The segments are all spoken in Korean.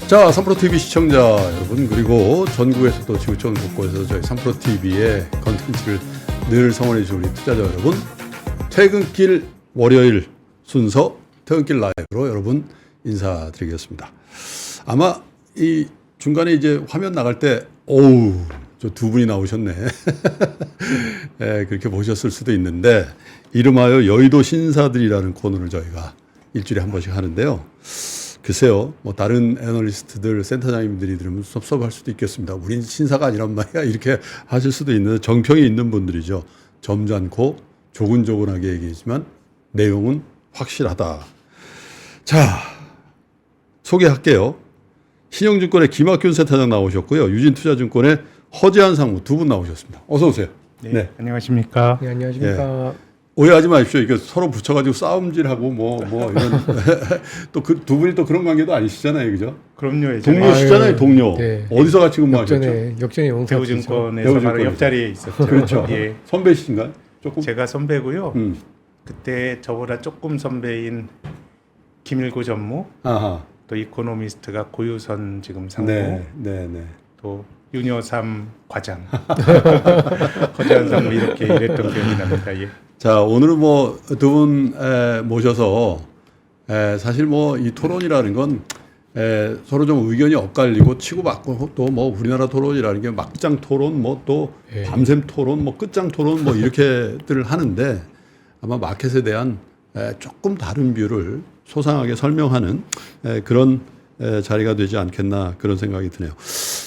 자, 3프로TV 시청자 여러분, 그리고 전국에서도 지구촌 곳곳에서 저희 3프로TV의 컨텐츠를 늘 성원해 주신 우리 투자자 여러분, 퇴근길 월요일 순서 퇴근길 라이브로 여러분 인사드리겠습니다. 아마 이 중간에 이제 화면 나갈 때 어우, 저 두 분이 나오셨네. 네, 그렇게 보셨을 수도 있는데, 이름하여 여의도 신사들이라는 코너를 저희가 일주일에 한 번씩 하는데요. 글쎄요, 뭐 다른 애널리스트들, 센터장님들이 들으면 섭섭할 수도 있겠습니다. 우린 신사가 아니란 말이야, 이렇게 하실 수도 있는데, 정평이 있는 분들이죠. 점잖고 조근조근하게 얘기했지만 내용은 확실하다. 자, 소개할게요. 신영증권의 김학균 센터장 나오셨고요. 유진투자증권의 허재한 상무 두 분 나오셨습니다. 어서 오세요. 네, 안녕하십니까. 네, 안녕하십니까. 오해하지 마십시오. 이게 서로 붙여가지고 싸움질하고 뭐 이런 또 그 두 분이 또 그런 관계도 아니시잖아요, 그죠? 그럼요. 예전에 동료시잖아요, 동료. 네. 어디서 같이 근무하셨죠? 역전의 영상 대우증권에서 바로 옆자리에 있었죠. 그렇죠. 예, 선배이신가요? 조금. 제가 선배고요. 그때 저보다 조금 선배인 김일구 전무, 아하. 또 이코노미스트가 고유선 지금 상무, 네. 또 윤여삼 과장, 허재한 상무 이렇게 일했던 기억이 납니다. 예. 자, 오늘은 뭐 두 분 모셔서 사실 뭐 이 토론이라는 건 서로 좀 의견이 엇갈리고 치고받고, 또 뭐 우리나라 토론이라는 게 막장 토론, 뭐 또 밤샘 토론, 뭐 끝장 토론, 뭐 이렇게들 하는데, 아마 마켓에 대한 조금 다른 뷰를 소상하게 설명하는 그런 자리가 되지 않겠나, 그런 생각이 드네요.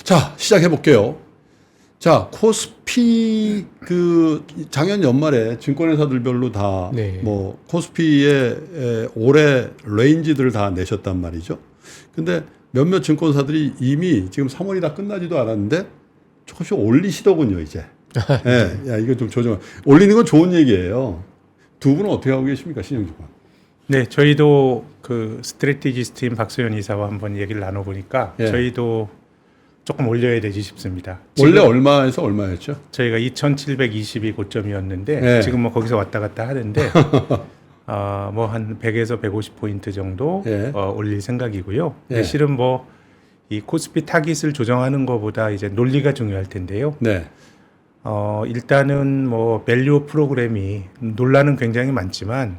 자, 시작해 볼게요. 자, 코스피 그 작년 연말에 증권회사들별로 다 뭐 코스피의 올해 레인지들을 다 내셨단 말이죠. 근데 몇몇 증권사들이 이미 지금 3월이 다 끝나지도 않았는데 조금씩 올리시더군요, 이제. 야, 이거 좀 조정. 올리는 건 좋은 얘기예요. 두 분은 어떻게 하고 계십니까, 신영증권? 네, 저희도 그 스트래티지스트인 박소연 이사와 한번 얘기를 나눠보니까 저희도 조금 올려야 되지 싶습니다. 원래 얼마에서 얼마였죠? 저희가 2,720이 고점이었는데 지금 뭐 거기서 왔다 갔다 하는데 뭐 한 100에서 150포인트 정도 올릴 생각이고요. 실은 뭐 이 코스피 타깃을 조정하는 것보다 이제 논리가 중요할 텐데요. 일단은 뭐 밸류 프로그램이 논란은 굉장히 많지만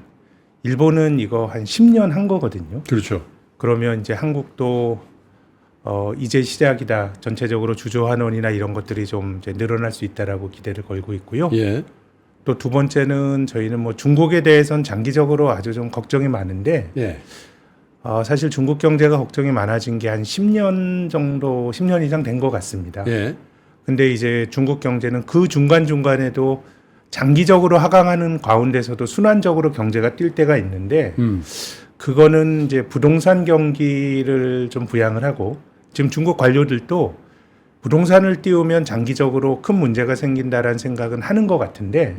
일본은 이거 한 10년 한 거거든요. 그렇죠. 그러면 이제 한국도 이제 시작이다. 전체적으로 주조 환원이나 이런 것들이 좀 이제 늘어날 수 있다라고 기대를 걸고 있고요. 또 두 번째는 저희는 뭐 중국에 대해서는 장기적으로 아주 좀 걱정이 많은데 사실 중국 경제가 걱정이 많아진 게 한 10년 정도, 10년 이상 된 것 같습니다. 근데 이제 중국 경제는 그 중간중간에도 장기적으로 하강하는 가운데서도 순환적으로 경제가 뛸 때가 있는데 그거는 이제 부동산 경기를 좀 부양을 하고, 지금 중국 관료들도 부동산을 띄우면 장기적으로 큰 문제가 생긴다라는 생각은 하는 것 같은데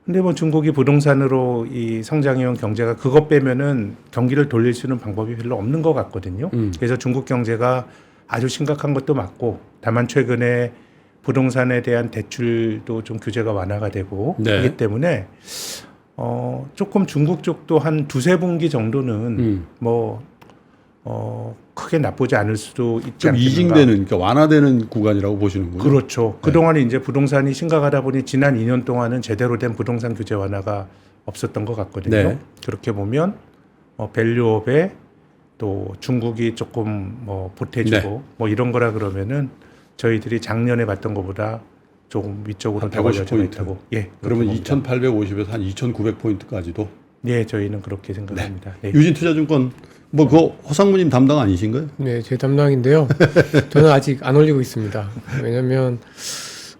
근데 뭐 중국이 부동산으로 이 성장해온 경제가 그것 빼면은 경기를 돌릴 수 있는 방법이 별로 없는 것 같거든요. 그래서 중국 경제가 아주 심각한 것도 맞고, 다만 최근에 부동산에 대한 대출도 좀 규제가 완화가 되고 하기 때문에 조금 중국 쪽도 한 두세 분기 정도는 크게 나쁘지 않을 수도 있지 좀 않겠는가. 이징되는, 그러니까 완화되는 구간이라고 보시는군요. 그렇죠. 그동안 이제 부동산이 심각하다 보니 지난 2년 동안은 제대로 된 부동산 규제 완화가 없었던 것 같거든요. 그렇게 보면 밸류업에 또 중국이 조금 뭐 보태주고 뭐 이런 거라 그러면은 저희들이 작년에 봤던 것보다 조금 위쪽으로 더 올려져 있다고. 그러면 2,850에서 한 2,900포인트까지도. 저희는 그렇게 생각합니다. 유진투자증권 뭐 그 허상무님 담당 아니신가요? 네, 제 담당인데요. 저는 아직 안 올리고 있습니다. 왜냐하면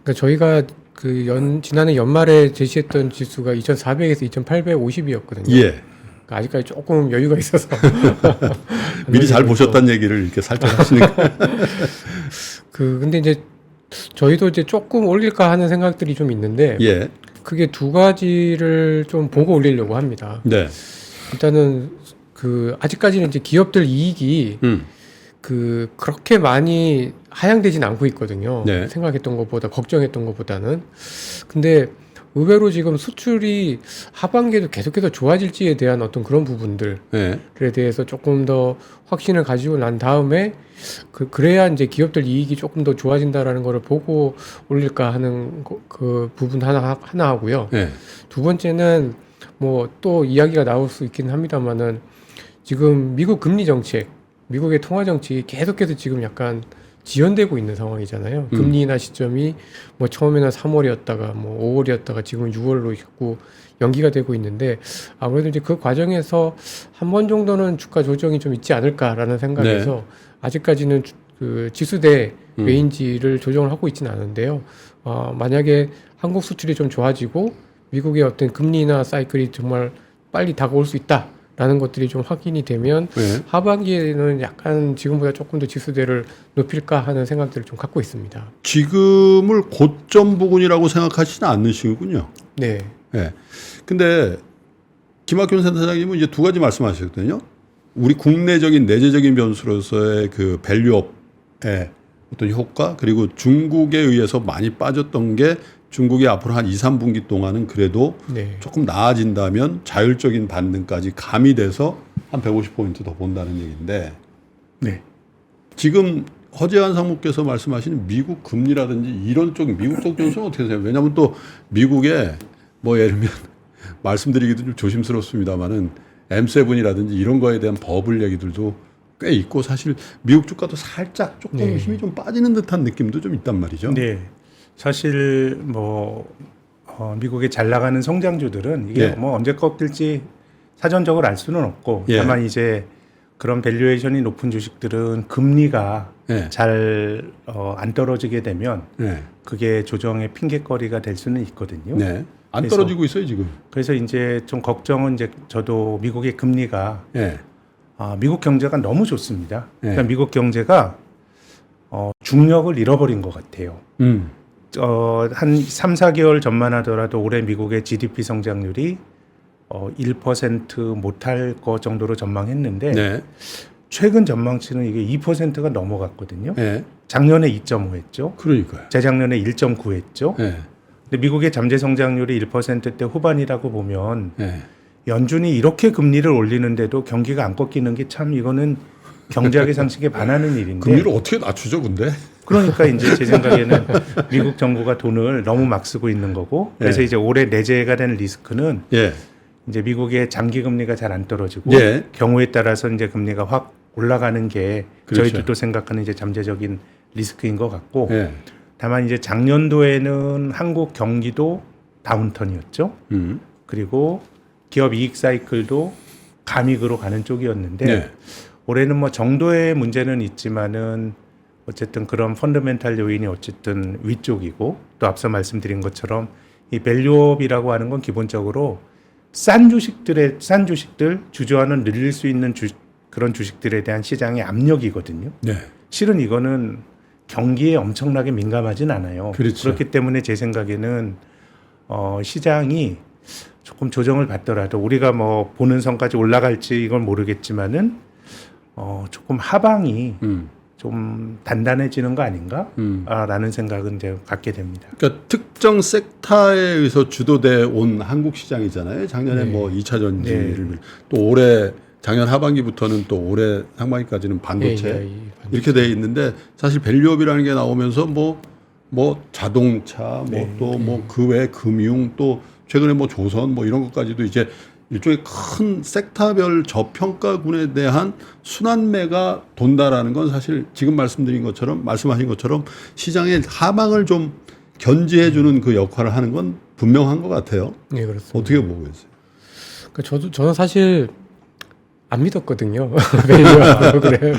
그러니까 저희가 그 지난해 연말에 제시했던 지수가 2,400에서 2,850이었거든요. 그러니까 아직까지 조금 여유가 있어서 미리 잘 보셨다는 얘기를 이렇게 살짝 하시니까. 근데 이제 저희도 이제 조금 올릴까 하는 생각들이 좀 있는데 그게 두 가지를 좀 보고 올리려고 합니다. 일단은 아직까지는 이제 기업들 이익이 그렇게 많이 하향되진 않고 있거든요. 생각했던 것보다, 걱정했던 것보다는. 근데 의외로 지금 수출이 하반기에도 계속해서 좋아질지에 대한 어떤 그런 부분들에 네. 대해서 조금 더 확신을 가지고 난 다음에 그래야 이제 기업들 이익이 조금 더 좋아진다라는 거를 보고 올릴까 하는 그 부분 하나 하고요. 네. 두 번째는 뭐 또 이야기가 나올 수 있긴 합니다만은 지금 미국 금리 정책, 미국의 통화 정책이 계속해서 지금 약간 지연되고 있는 상황이잖아요. 금리 인하 시점이 뭐 처음에는 3월이었다가 뭐 5월이었다가 지금 6월로 자꾸 연기가 되고 있는데 아무래도 이제 그 과정에서 한 번 정도는 주가 조정이 좀 있지 않을까라는 생각에서 네. 아직까지는 그 지수대 레인지를 조정을 하고 있지는 않은데요. 만약에 한국 수출이 좀 좋아지고 미국의 어떤 금리 인하 사이클이 정말 빨리 다가올 수 있다. 라는 것들이 좀 확인이 되면 네. 하반기에는 약간 지금보다 조금 더 지수대를 높일까 하는 생각들을 좀 갖고 있습니다. 지금을 고점 부근이라고 생각하시는 않으시군요. 네. 네. 근데 김학균 센터장님은 이제 두 가지 말씀하셨거든요. 우리 국내적인 내재적인 변수로서의 그 밸류업의 어떤 효과, 그리고 중국에 의해서 많이 빠졌던 게 중국이 앞으로 한 2, 3분기 동안은 그래도 네. 조금 나아진다면 자율적인 반등까지 가미돼서 한 150포인트 더 본다는 얘기인데, 네. 지금 허재한 상무께서 말씀하시는 미국 금리라든지 이런 쪽, 미국 쪽 변수는 어떻게 생각해요? 왜냐하면 또 미국에 뭐 예를 들면 말씀드리기도 좀 조심스럽습니다만은 M7이라든지 이런 거에 대한 버블 얘기들도 꽤 있고, 사실 미국 주가도 살짝 조금 네. 힘이 좀 빠지는 듯한 느낌도 좀 있단 말이죠. 네. 사실 뭐 미국의 잘 나가는 성장주들은 이게 네. 뭐 언제 꺾일지 사전적으로 알 수는 없고 예. 다만 이제 그런 밸류에이션이 높은 주식들은 금리가 네. 잘 안 떨어지게 되면 네. 그게 조정의 핑계거리가 될 수는 있거든요. 네. 안 그래서- 떨어지고 있어요 지금. 그래서 이제 좀 걱정은 이제 저도 미국의 금리가 네. 미국 경제가 너무 좋습니다. 네. 그러니까 미국 경제가 중력을 잃어버린 것 같아요. 한 3, 4개월 전만 하더라도 올해 미국의 GDP 성장률이 1% 못할 것 정도로 전망했는데 네. 최근 전망치는 이게 2%가 넘어갔거든요. 네. 작년에 2.5 했죠. 그러니까요. 재작년에 1.9 했죠. 네. 근데 미국의 잠재 성장률이 1%대 후반이라고 보면 네. 연준이 이렇게 금리를 올리는데도 경기가 안 꺾이는 게 참 이거는 경제학의 상식에 반하는 일인데. 금리를 어떻게 낮추죠, 근데? 그러니까 이제 제 생각에는 미국 정부가 돈을 너무 막 쓰고 있는 거고, 그래서 예. 이제 올해 내재가 되는 리스크는 예. 이제 미국의 장기 금리가 잘 안 떨어지고 예. 경우에 따라서 이제 금리가 확 올라가는 게 그렇죠. 저희들도 생각하는 이제 잠재적인 리스크인 것 같고, 예. 다만 이제 작년도에는 한국 경기도 다운턴이었죠. 그리고 기업 이익 사이클도 감익으로 가는 쪽이었는데 네. 올해는 뭐 정도의 문제는 있지만은 어쨌든 그런 펀더멘탈 요인이 어쨌든 위쪽이고, 또 앞서 말씀드린 것처럼 이 밸류업이라고 하는 건 기본적으로 싼 주식들 주저하는 늘릴 수 있는 그런 주식들에 대한 시장의 압력이거든요. 네. 실은 이거는 경기에 엄청나게 민감하진 않아요. 그렇죠. 그렇기 때문에 제 생각에는 시장이 조금 조정을 받더라도 우리가 뭐 보는 선까지 올라갈지 이건 모르겠지만은 조금 하방이 좀 단단해지는 거 아닌가? 라는 생각은 이제 갖게 됩니다. 그러니까 특정 섹터에 의해서 주도돼 온 한국 시장이잖아요. 작년에 네. 뭐 2차 전지를 네. 또 올해 작년 하반기부터는 또 올해 상반기까지는 반도체 AI, 이렇게 돼 있는데, 사실 밸류업이라는 게 나오면서 뭐 자동차 네. 또 뭐 그 외 금융, 또 최근에 뭐 조선 뭐 이런 것까지도 이제 일종의 큰 섹터별 저평가군에 대한 순환매가 돈다라는 건 사실 지금 말씀하신 것처럼 시장의 하방을 좀 견지해주는 그 역할을 하는 건 분명한 것 같아요. 네, 그렇습니다. 어떻게 보고 계세요? 그러니까 저는 사실 안 믿었거든요. 밸류업하고 그래요.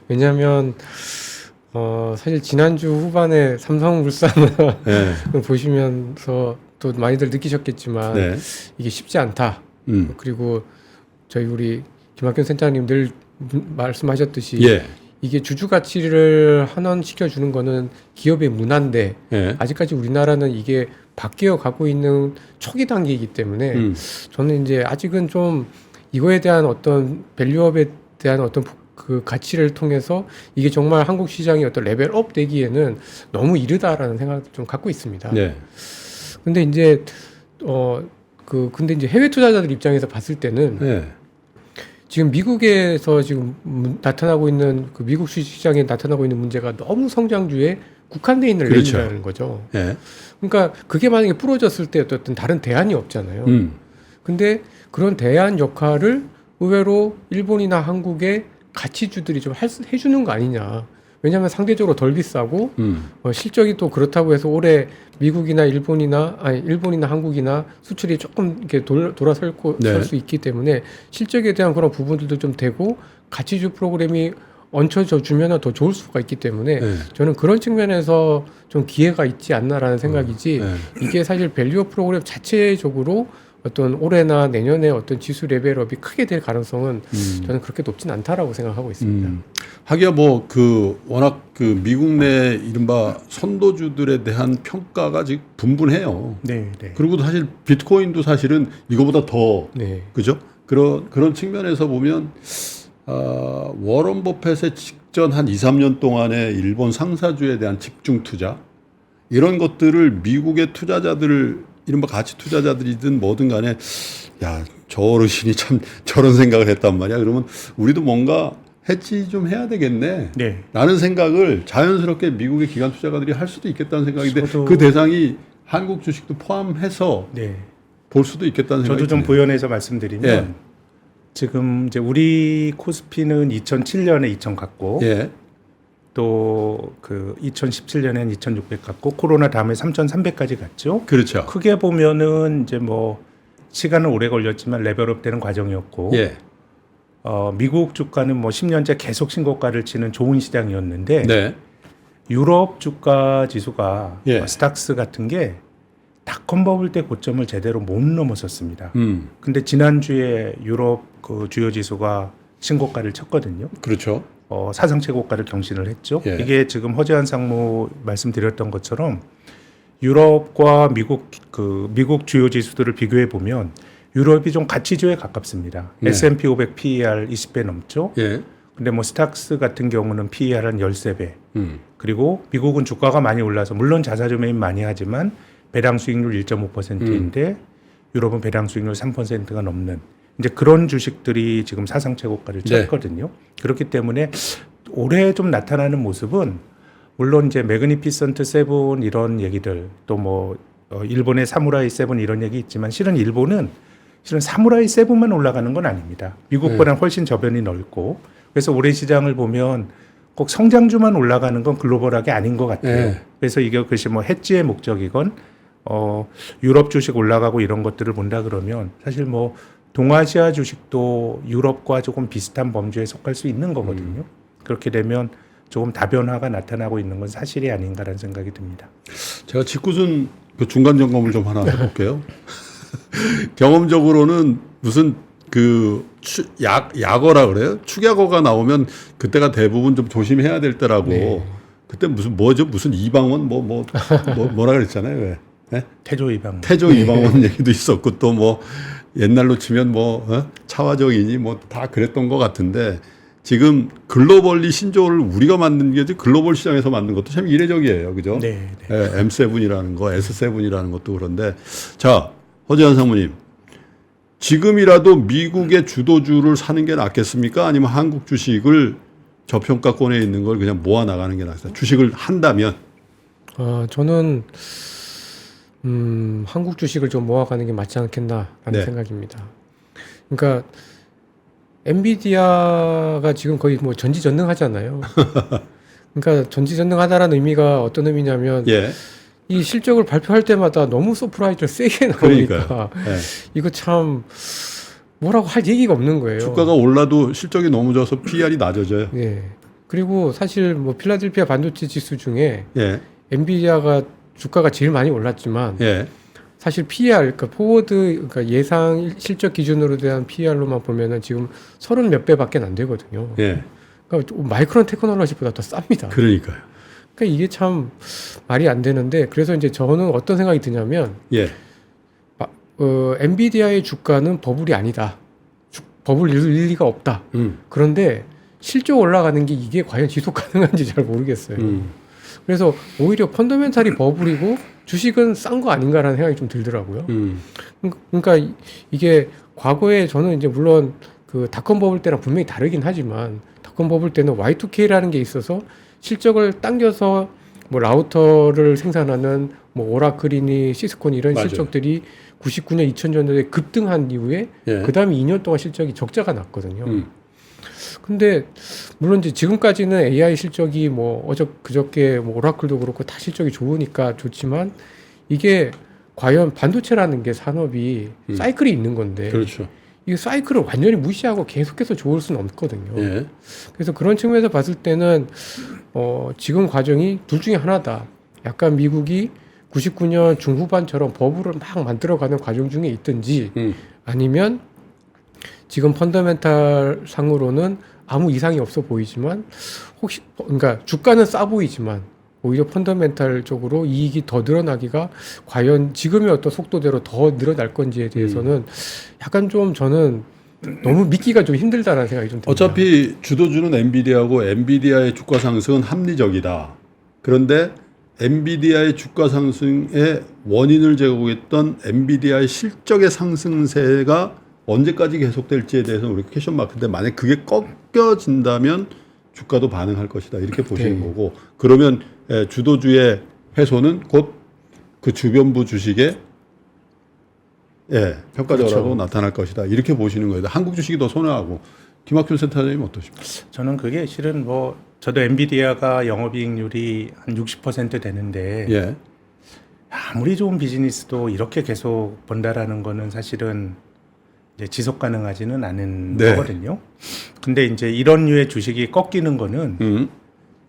왜냐하면 사실 지난주 후반에 삼성물산을 네. 보시면서 또 많이들 느끼셨겠지만 네. 이게 쉽지 않다. 그리고 저희 우리 김학균 센터장님 늘 말씀하셨듯이 예. 이게 주주 가치를 환원시켜 주는 거는 기업의 문화인데 예. 아직까지 우리나라는 이게 바뀌어 가고 있는 초기 단계이기 때문에 저는 이제 아직은 좀 이거에 대한 어떤 밸류업에 대한 어떤 그 가치를 통해서 이게 정말 한국 시장이 어떤 레벨업 되기에는 너무 이르다라는 생각을 좀 갖고 있습니다. 네. 근데 이제 근데 이제 해외 투자자들 입장에서 봤을 때는 예. 지금 미국에서 지금 나타나고 있는 그 미국 주식시장에 나타나고 있는 문제가 너무 성장주에 국한돼 있는 그렇죠. 랠리라는 거죠. 예. 그러니까 그게 만약에 부러졌을 때 어떤 다른 대안이 없잖아요. 근데 그런 대안 역할을 의외로 일본이나 한국의 가치주들이 좀 해주는 거 아니냐. 왜냐하면 상대적으로 덜 비싸고 실적이 또 그렇다고 해서 올해 미국이나 일본이나 한국이나 수출이 조금 이렇게 돌아설 수 있기 때문에 실적에 대한 그런 부분들도 좀 되고 가치주 프로그램이 얹혀져 주면 더 좋을 수가 있기 때문에 저는 그런 측면에서 좀 기회가 있지 않나라는 생각이지 이게 사실 밸류업 프로그램 자체적으로 어떤 올해나 내년에 어떤 지수 레벨업이 크게 될 가능성은 저는 그렇게 높진 않다라고 생각하고 있습니다. 하기야 뭐 워낙 미국 내 이른바 선도주들에 대한 평가가 지금 분분해요. 네, 네. 그리고 사실 비트코인도 사실은 이거보다 더 그죠? 그런 측면에서 보면 워런 버핏의 직전 한 2, 3년 동안의 일본 상사주에 대한 집중 투자 이런 것들을 미국의 투자자들 이른바 가치 투자자들이든 뭐든 간에 야, 저 어르신이 참 저런 생각을 했단 말이야. 그러면 우리도 뭔가 해지 좀 해야 되겠네. 네. 라는 생각을 자연스럽게 미국의 기관 투자가들이 할 수도 있겠다는 생각인데 저도 그 대상이 한국 주식도 포함해서 네. 볼 수도 있겠다는 생각이 저도 좀 드네요. 부연해서 말씀드리면 예. 지금 이제 우리 코스피는 2007년에 2000 갔고 예. 또 그 2017년엔 2600 갔고 코로나 다음에 3300까지 갔죠. 그렇죠. 크게 보면은 이제 뭐 시간은 오래 걸렸지만 레벨업 되는 과정이었고 예. 미국 주가는 뭐 10년째 계속 신고가를 치는 좋은 시장이었는데 네. 유럽 주가 지수가 예. 스탁스 같은 게 닷컴 버블 때 고점을 제대로 못 넘었었습니다. 근데 지난주에 유럽 그 주요 지수가 신고가를 쳤거든요. 그렇죠. 사상 최고가를 경신을 했죠. 예. 이게 지금 허재한 상무 말씀드렸던 것처럼 유럽과 미국 주요 지수들을 비교해 보면 유럽이 좀 가치주에 가깝습니다. 네. S&P 500 PER 20배 넘죠. 예. 근데 뭐 스탁스 같은 경우는 PER 한 13배. 그리고 미국은 주가가 많이 올라서 물론 자사주 매입 많이 하지만 배당 수익률 1.5%인데 유럽은 배당 수익률 3%가 넘는 이제 그런 주식들이 지금 사상 최고가를 쳤거든요. 그렇기 때문에 올해 좀 나타나는 모습은 물론 이제 매그니피선트 세븐 이런 얘기들 또 뭐 일본의 사무라이 세븐 이런 얘기 있지만 실은 일본은 사무라이 세븐만 올라가는 건 아닙니다. 미국보다는 훨씬 저변이 넓고 그래서 올해 시장을 보면 꼭 성장주만 올라가는 건 글로벌하게 아닌 것 같아요. 그래서 이게 글쎄 뭐 해지의 목적이건 유럽 주식 올라가고 이런 것들을 본다 그러면 사실 뭐 동아시아 주식도 유럽과 조금 비슷한 범주에 속할 수 있는 거거든요. 그렇게 되면 조금 다변화가 나타나고 있는 건 사실이 아닌가라는 생각이 듭니다. 제가 직구순 그 중간 점검을 좀 하나 해볼게요. 경험적으로는 무슨 약어라 그래요? 축약어가 나오면 그때가 대부분 좀 조심해야 될 때라고. 네. 그때 무슨 이방원 뭐라 그랬잖아요. 왜? 네? 태조 이방. 태조 이방원 얘기도 있었고 또 뭐 옛날로 치면 차화정이니 뭐 다 그랬던 것 같은데 지금 글로벌리 신조어를 우리가 만든 게 글로벌 시장에서 만든 것도 참 이례적이에요. 그죠? 네. M7이라는 거, S7이라는 것도 그런데 자, 허재한 상무님. 지금이라도 미국의 주도주를 사는 게 낫겠습니까? 아니면 한국 주식을 저평가권에 있는 걸 그냥 모아 나가는 게 낫겠습니까? 주식을 한다면? 저는 한국 주식을 좀 모아가는 게 맞지 않겠나라는 생각입니다. 그러니까 엔비디아가 지금 거의 뭐 전지전능하잖아요. 그러니까 전지전능하다라는 의미가 어떤 의미냐면 이 실적을 발표할 때마다 너무 서프라이즈를 세게 나오니까 이거 참 뭐라고 할 얘기가 없는 거예요. 주가가 올라도 실적이 너무 좋아서 PER이 낮아져요. 그리고 사실 뭐 필라델피아 반도체 지수 중에 엔비디아가 주가가 제일 많이 올랐지만 사실 PER, 그러니까 포워드, 그러니까 예상 실적 기준으로 대한 PER로만 보면은 지금 30 몇 배밖에 안 되거든요. 그러니까 마이크론 테크놀로지보다 더 쌉니다. 그러니까요. 그러니까 이게 참 말이 안 되는데 그래서 이제 저는 어떤 생각이 드냐면 엔비디아의 주가는 버블이 아니다. 버블 일리가 없다. 그런데 실적 올라가는 게 이게 과연 지속 가능한지 잘 모르겠어요. 그래서 오히려 펀더멘탈이 버블이고 주식은 싼 거 아닌가라는 생각이 좀 들더라고요. 그러니까 이게 과거에 저는 이제 물론 그 닷컴 버블 때랑 분명히 다르긴 하지만 닷컴 버블 때는 Y2K라는 게 있어서 실적을 당겨서 뭐 라우터를 생산하는 뭐 오라클이니 시스코니 이런 맞아요. 실적들이 99년 2000년도에 급등한 이후에 예. 그다음에 2년 동안 실적이 적자가 났거든요. 근데 물론 이제 지금까지는 AI 실적이 뭐 그저께 뭐 오라클도 그렇고 다 실적이 좋으니까 좋지만 이게 과연 반도체라는 게 산업이 사이클이 있는 건데 그렇죠. 이 사이클을 완전히 무시하고 계속해서 좋을 수는 없거든요. 예. 그래서 그런 측면에서 봤을 때는 지금 과정이 둘 중에 하나다. 약간 미국이 99년 중후반처럼 버블을 막 만들어가는 과정 중에 있든지 아니면 지금 펀더멘탈 상으로는 아무 이상이 없어 보이지만 혹시 그러니까 주가는 싸 보이지만 오히려 펀더멘탈적으로 이익이 더 늘어나기가 과연 지금의 어떤 속도대로 더 늘어날 건지에 대해서는 약간 좀 저는 너무 믿기가 좀 힘들다는 생각이 좀 듭니다. 어차피 주도주는 엔비디아고 엔비디아의 주가 상승은 합리적이다. 그런데 엔비디아의 주가 상승의 원인을 제공했던 엔비디아의 실적의 상승세가 언제까지 계속될지에 대해서는 우리 퀘션 마크인데 만약 그게 꺾여진다면 주가도 반응할 것이다. 이렇게 보시는 네. 거고 그러면 주도주의 훼손은 곧 그 주변부 주식의 평가적으로 그렇죠. 나타날 것이다. 이렇게 보시는 거예요. 한국 주식이 더 손해하고 김학준 센터장님 어떠십니까? 저는 그게 실은 뭐 저도 엔비디아가 영업이익률이 한 60% 되는데 예. 아무리 좋은 비즈니스도 이렇게 계속 번다라는 거는 사실은 이제 지속 가능하지는 않은 네. 거거든요. 근데 이제 이런 류의 주식이 꺾이는 거는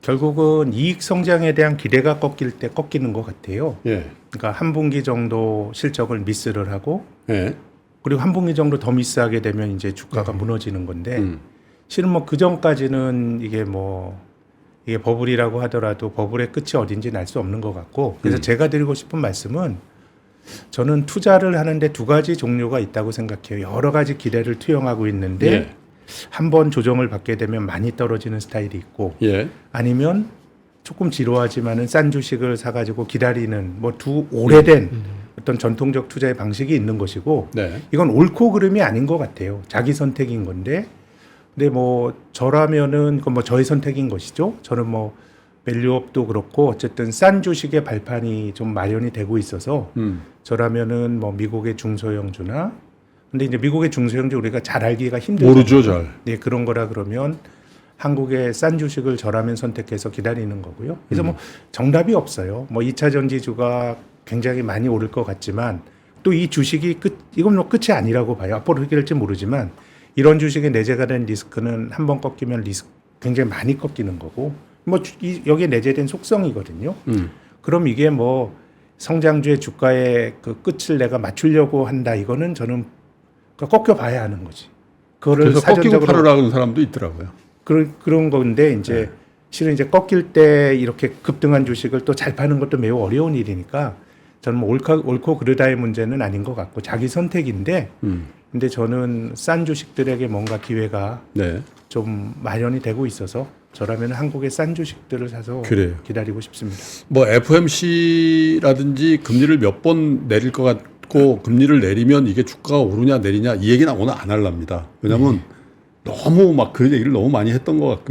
결국은 이익 성장에 대한 기대가 꺾일 때 꺾이는 것 같아요. 예. 그러니까 한 분기 정도 실적을 미스를 하고 예. 그리고 한 분기 정도 더 미스하게 되면 이제 주가가 무너지는 건데 실은 뭐 그 전까지는 이게 버블이라고 하더라도 버블의 끝이 어딘지는 알 수 없는 것 같고 그래서 제가 드리고 싶은 말씀은 저는 투자를 하는데 두 가지 종류가 있다고 생각해요. 여러 가지 기대를 투영하고 있는데 예. 한 번 조정을 받게 되면 많이 떨어지는 스타일이 있고 예. 아니면 조금 지루하지만은 싼 주식을 사가지고 기다리는 오래된 어떤 전통적 투자의 방식이 있는 것이고 네. 이건 옳고 그름이 아닌 것 같아요. 자기 선택인 건데 근데 뭐 저라면은 그건 뭐 저의 선택인 것이죠. 저는 뭐 밸류업도 그렇고 어쨌든 싼 주식의 발판이 좀 마련이 되고 있어서 저라면은 뭐 미국의 중소형주나 근데 이제 미국의 중소형주 우리가 잘 알기가 힘들죠. 모르죠, 잘. 네, 그런 거라 그러면 한국의 싼 주식을 저라면 선택해서 기다리는 거고요. 그래서 뭐 정답이 없어요. 뭐 2차 전지주가 굉장히 많이 오를 것 같지만 또 이 주식이 이건 뭐 끝이 아니라고 봐요. 앞으로 어떻게 될지 모르지만 이런 주식에 내재가 된 리스크는 한번 꺾이면 굉장히 많이 꺾이는 거고 뭐 여기에 내재된 속성이거든요. 그럼 이게 뭐 성장주의 주가의 그 끝을 내가 맞추려고 한다. 이거는 저는 꺾여 봐야 하는 거지. 그거를 그래서 꺾이고 사전적으로 팔으라는 사람도 있더라고요. 그런 건데 이제 실은 이제 꺾일 때 이렇게 급등한 주식을 또 잘 파는 것도 매우 어려운 일이니까 저는 뭐 옳고 그르다의 문제는 아닌 것 같고 자기 선택인데 근데 저는 싼 주식들에게 뭔가 기회가 네. 좀 마련이 되고 있어서 저라면 한국의 싼 주식들을 사서 그래요. 기다리고 싶습니다. 뭐 FOMC라든지 금리를 몇 번 내릴 것 같고 금리를 내리면 이게 주가가 오르냐 내리냐 이 얘기는 오늘 안 하랍니다. 왜냐하면 너무 막 그 얘기를 너무 많이 했던 것 같고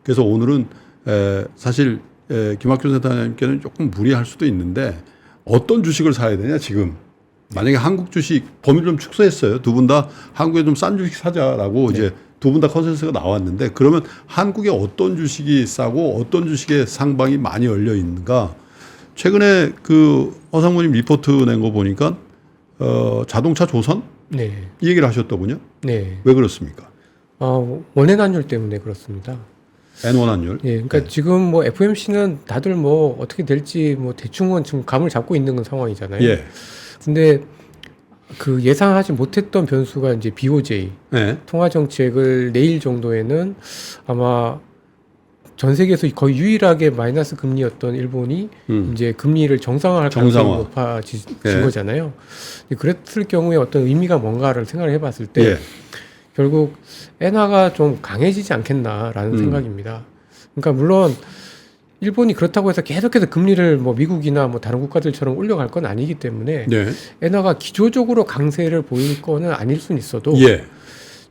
그래서 오늘은 사실 김학준 센터장님께는 조금 무리할 수도 있는데 어떤 주식을 사야 되냐 지금 만약에 한국 주식 범위를 좀 축소했어요. 두 분 다 한국에 좀 싼 주식 사자라고 이제 두 분 다 컨센서스가 나왔는데 그러면 한국에 어떤 주식이 싸고 어떤 주식의 상방이 많이 열려 있는가? 최근에 그 허상무님 리포트 낸 거 보니까 자동차 조선 네. 이 얘기를 하셨더군요. 네. 왜 그렇습니까? 원행 환율 때문에 그렇습니다. N1 환율. 예, 그러니까 지금 뭐 FOMC는 다들 뭐 어떻게 될지 뭐 대충은 지금 감을 잡고 있는 상황이잖아요. 예. 근데 그 예상하지 못했던 변수가 이제 BOJ 예. 통화 정책을 내일 정도에는 아마 전 세계에서 거의 유일하게 마이너스 금리였던 일본이 이제 금리를 정상화할 가능성이 높아진 예. 거잖아요. 그랬을 경우에 어떤 의미가 뭔가를 생각을 해봤을 때 예. 결국 엔화가 좀 강해지지 않겠나라는 생각입니다. 그러니까 물론 일본이 그렇다고 해서 계속해서 금리를 뭐 미국이나 뭐 다른 국가들처럼 올려갈 건 아니기 때문에 네. 엔화가 기조적으로 강세를 보일 거는 아닐 수는 있어도 예.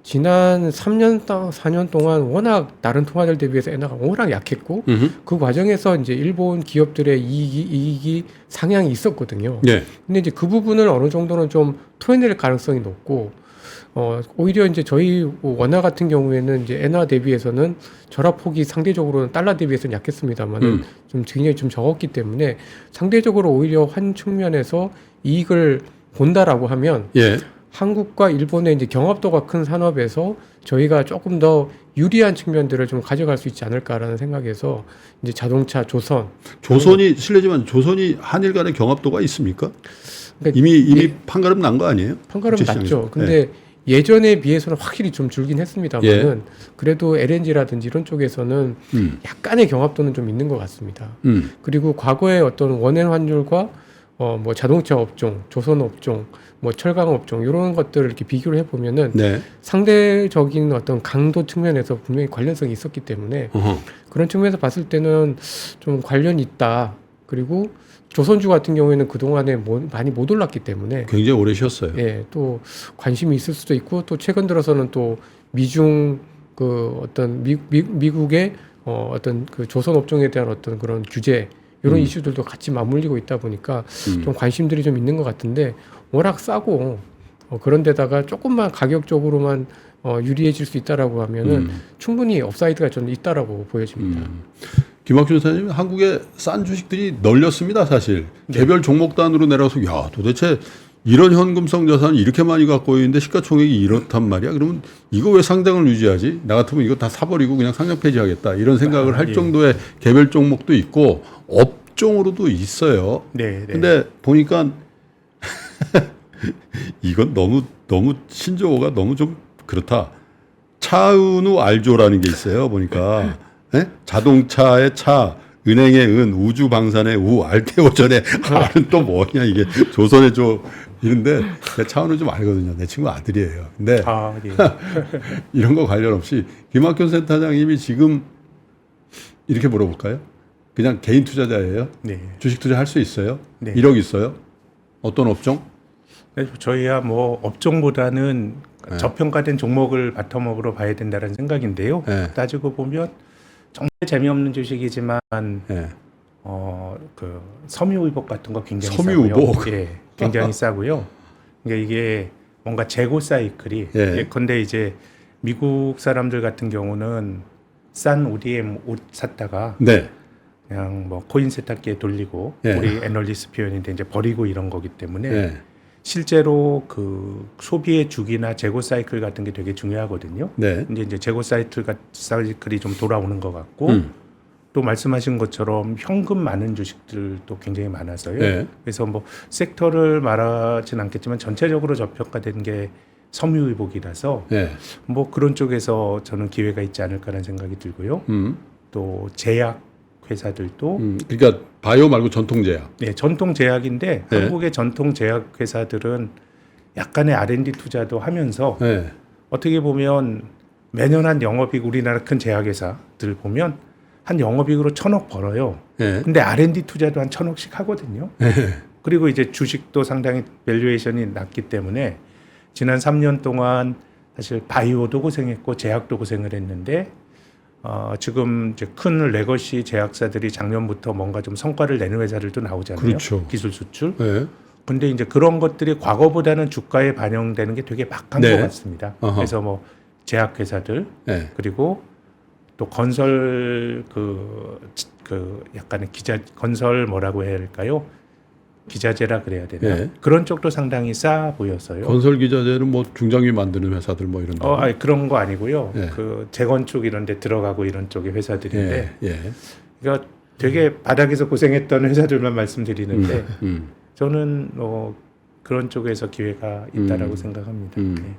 지난 3년, 4년 동안 워낙 다른 통화들 대비해서 엔화가 워낙 약했고 그 과정에서 이제 일본 기업들의 이익이 상향이 있었거든요. 예. 근데 이제 그 부분을 어느 정도는 좀 토해낼 가능성이 높고 오히려 이제 저희 원화 같은 경우에는 이제 엔화 대비해서는 절하폭이 상대적으로는 달러 대비해서는 약했습니다만은 좀 굉장히 좀 적었기 때문에 상대적으로 오히려 한 측면에서 이익을 본다라고 하면 예. 한국과 일본의 이제 경합도가 큰 산업에서 저희가 조금 더 유리한 측면들을 좀 가져갈 수 있지 않을까라는 생각에서 이제 자동차, 조선이 실례지만 조선이 한일 간의 경합도가 있습니까? 그러니까 이미 판가름 난 거 아니에요? 판가름 국제 시장에서. 났죠. 근데 예전에 비해서는 확실히 좀 줄긴 했습니다만은 예. 그래도 LNG라든지 이런 쪽에서는 약간의 경합도는 좀 있는 것 같습니다. 그리고 과거의 어떤 원엔 환율과 뭐 자동차 업종, 조선 업종, 뭐 철강 업종 이런 것들을 이렇게 비교를 해보면은 네. 상대적인 어떤 강도 측면에서 분명히 관련성이 있었기 때문에 그런 측면에서 봤을 때는 좀 관련이 있다. 그리고 조선주 같은 경우에는 그동안에 많이 못 올랐기 때문에 굉장히 오래 쉬었어요. 예, 또 관심이 있을 수도 있고 또 최근 들어서는 또 미중 그 어떤 미국의 어떤 그 조선 업종에 대한 어떤 그런 규제 이런 이슈들도 같이 맞물리고 있다 보니까 좀 관심들이 좀 있는 것 같은데 워낙 싸고 그런 데다가 조금만 가격적으로만 유리해질 수 있다라고 하면은 충분히 업사이드가 저는 있다라고 보여집니다. 김학준 사장님, 한국의 싼 주식들이 널렸습니다, 사실. 네. 개별 종목 단으로 내려서, 야, 도대체 이런 현금성 자산을 이렇게 많이 갖고 있는데 시가총액이 이렇단 말이야? 그러면 이거 왜 상장을 유지하지? 나 같으면 이거 다 사버리고 그냥 상장 폐지하겠다. 이런 생각을 할 예. 정도의 개별 종목도 있고, 업종으로도 있어요. 네. 근데 보니까 이건 너무 신조어가 너무 좀 그렇다. 차은우 알조라는 게 있어요. 보니까 네? 자동차의 차, 은행의 은, 우주 방산의 우, 알테오전의 알은 또 뭐냐 이게 조선의 조 이런데 내 차은우 좀 알거든요. 내 친구 아들이에요. 근데 예. 이런 거 관련 없이 김학균 센터장님이 지금 이렇게 물어볼까요? 그냥 개인 투자자예요? 네. 주식 투자 할 수 있어요? 네. 1억 있어요? 어떤 업종? 저희야 뭐 업종보다는 네. 저평가된 종목을 바텀업으로 봐야 된다는 생각인데요. 네. 따지고 보면 정말 재미없는 주식이지만 네. 그 섬유의복 같은 거 굉장히 섬유의복? 싸고요. 예, 굉장히 싸고요. 그러니까 이게 뭔가 재고 사이클이 예. 예컨대 이제 미국 사람들 같은 경우는 싼 ODM 옷 샀다가 네. 그냥 뭐 코인 세탁기에 돌리고 예. 우리 애널리스트 표현인데 이제 버리고 이런 거기 때문에 네. 실제로 그 소비의 주기나 재고 사이클 같은 게 되게 중요하거든요. 네. 근데 이제 재고 사이클이 좀 돌아오는 것 같고 또 말씀하신 것처럼 현금 많은 주식들도 굉장히 많아서요. 네. 그래서 뭐 섹터를 말하진 않겠지만 전체적으로 저평가된 게 섬유의복이라서 네. 뭐 그런 쪽에서 저는 기회가 있지 않을까라는 생각이 들고요. 또 제약 회사들도 그러니까 바이오 말고 전통제약. 네, 전통 제약인데 네. 한국의 전통 제약 회사들은 약간의 R&D 투자도 하면서 네. 어떻게 보면 매년 한 영업이익 우리나라 큰 제약 회사들 보면 한 영업이익으로 1,000억 벌어요. 네. 근데 R&D 투자도 한 1,000억씩 하거든요. 네. 그리고 이제 주식도 상당히 밸류에이션이 낮기 때문에 지난 3년 동안 사실 바이오도 고생했고 제약도 고생을 했는데 지금 이제 큰 레거시 제약사들이 작년부터 뭔가 좀 성과를 내는 회사들도 나오잖아요. 그렇죠. 기술 수출. 네. 근데 이제 그런 것들이 과거보다는 주가에 반영되는 게 되게 막한 네. 것 같습니다. 어허. 그래서 뭐 제약 회사들 네. 그리고 또 건설 그 약간의 건설 뭐라고 해야 할까요? 기자재라 그래야 되나? 네. 그런 쪽도 상당히 싸 보였어요. 건설 기자재는 뭐 중장비 만드는 회사들 뭐 이런 데. 아니, 그런 거 아니고요. 네. 그 재건축 이런 데 들어가고 이런 쪽의 회사들인데, 예. 예. 그러니까 되게 바닥에서 고생했던 회사들만 말씀드리는데, 음. 저는 그런 쪽에서 기회가 있다라고 생각합니다. 네.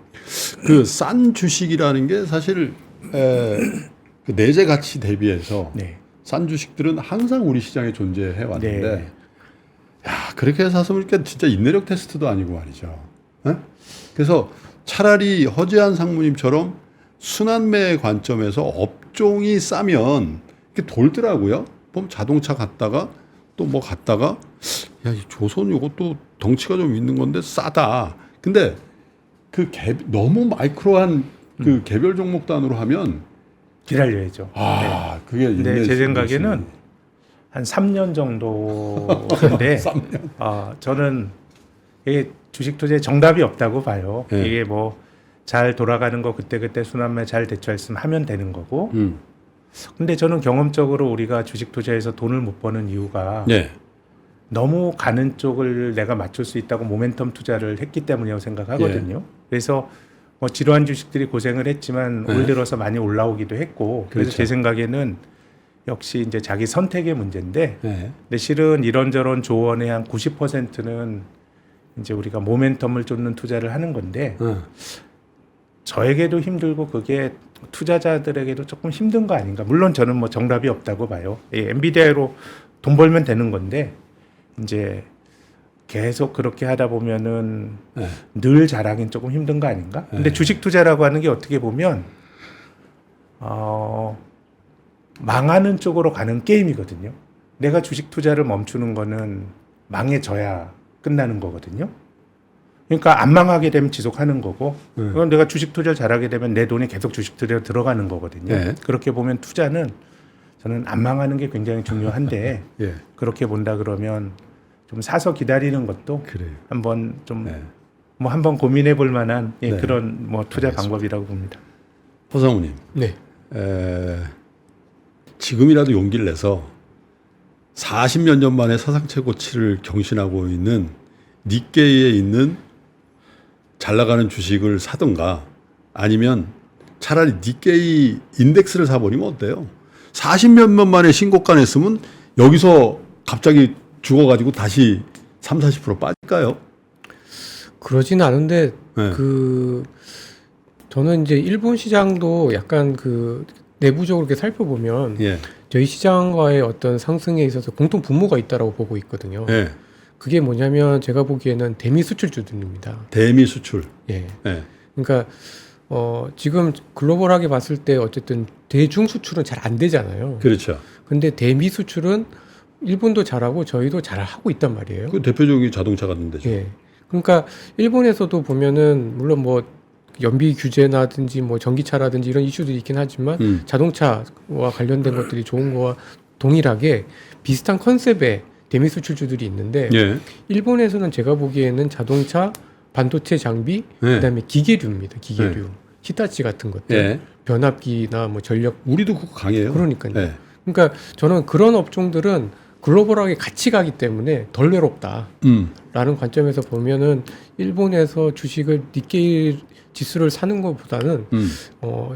그 싼 주식이라는 게 사실 그 내재 가치 대비해서 네. 싼 주식들은 항상 우리 시장에 존재해 왔는데, 네. 야, 그렇게 사서 보니까 진짜 인내력 테스트도 아니고 말이죠. 에? 그래서 차라리 허재한 상무님처럼 순환매의 관점에서 업종이 싸면 이렇게 돌더라고요. 보면 자동차 갔다가 또 뭐 갔다가 야, 이 조선 요것도 덩치가 좀 있는 건데 싸다. 근데 그 너무 마이크로한 그 개별 종목 단으로 하면 기다려야죠. 아, 그게 근데 제 생각에는 한 3년 정도인데 3년. 저는 이게 주식 투자에 정답이 없다고 봐요. 네. 이게 뭐 잘 돌아가는 거 그때그때 순환매 잘 대처했으면 하면 되는 거고. 근데 저는 경험적으로 우리가 주식 투자에서 돈을 못 버는 이유가 네. 너무 가는 쪽을 내가 맞출 수 있다고 모멘텀 투자를 했기 때문이라고 생각하거든요. 그래서 뭐 지루한 주식들이 고생을 했지만 올 들어서 많이 올라오기도 했고, 그래서 그렇죠. 제 생각에는 역시 이제 자기 선택의 문제인데, 네. 근데 실은 이런저런 조언의 한 90%는 이제 우리가 모멘텀을 쫓는 투자를 하는 건데, 저에게도 힘들고 그게 투자자들에게도 조금 힘든 거 아닌가. 물론 저는 뭐 정답이 없다고 봐요. 엔비디아로 돈 벌면 되는 건데, 이제 계속 그렇게 하다 보면은 늘 잘하긴 조금 힘든 거 아닌가? 근데 주식 투자라고 하는 게 어떻게 보면 망하는 쪽으로 가는 게임이거든요. 내가 주식 투자를 멈추는 거는 망해져야 끝나는 거거든요. 그러니까 안 망하게 되면 지속하는 거고, 그건 내가 주식 투자를 잘하게 되면 내 돈이 계속 주식 투자로 들어가는 거거든요. 네. 그렇게 보면 투자는 저는 안 망하는 게 굉장히 중요한데 예. 그렇게 본다 그러면 좀 사서 기다리는 것도 그래요. 한번 좀 뭐 한번 고민해 볼 만한 네. 그런 뭐 투자 알겠습니다. 방법이라고 봅니다. 허상우님. 네. 지금이라도 용기를 내서 40몇 년 만에 사상 최고치를 경신하고 있는 니케이에 있는 잘 나가는 주식을 사든가 아니면 차라리 니케이 인덱스를 사버리면 어때요? 40몇 년 만에 신고가 냈으면 여기서 갑자기 죽어가지고 다시 3, 40% 빠질까요? 그러지는 않은데 네. 저는 이제 일본 시장도 약간 내부적으로 이렇게 살펴보면 예. 저희 시장과의 어떤 상승에 있어서 공통 분모가 있다라고 보고 있거든요. 예. 그게 뭐냐면 제가 보기에는 대미 수출주들입니다. 대미 수출. 예. 예. 그러니까 지금 글로벌하게 봤을 때 어쨌든 대중 수출은 잘 안 되잖아요. 그렇죠. 근데 대미 수출은 일본도 잘하고 저희도 잘하고 있단 말이에요. 그 대표적인 자동차 같은 데죠. 예. 그러니까 일본에서도 보면은 물론 뭐 연비 규제나든지 뭐 전기차라든지 이런 이슈들이 있긴 하지만 자동차와 관련된 것들이 좋은 거와 동일하게 비슷한 컨셉의 대미 수출주들이 있는데 예. 일본에서는 제가 보기에는 자동차, 반도체 장비, 그다음에 기계류입니다. 기계류, 히타치 같은 것들, 예. 변압기나 뭐 전력. 우리도 그거 강해요. 그러니까요. 예. 그러니까 저는 그런 업종들은 글로벌하게 같이 가기 때문에 덜 외롭다라는 관점에서 보면은 일본에서 주식을 니케이 지수를 사는 것보다는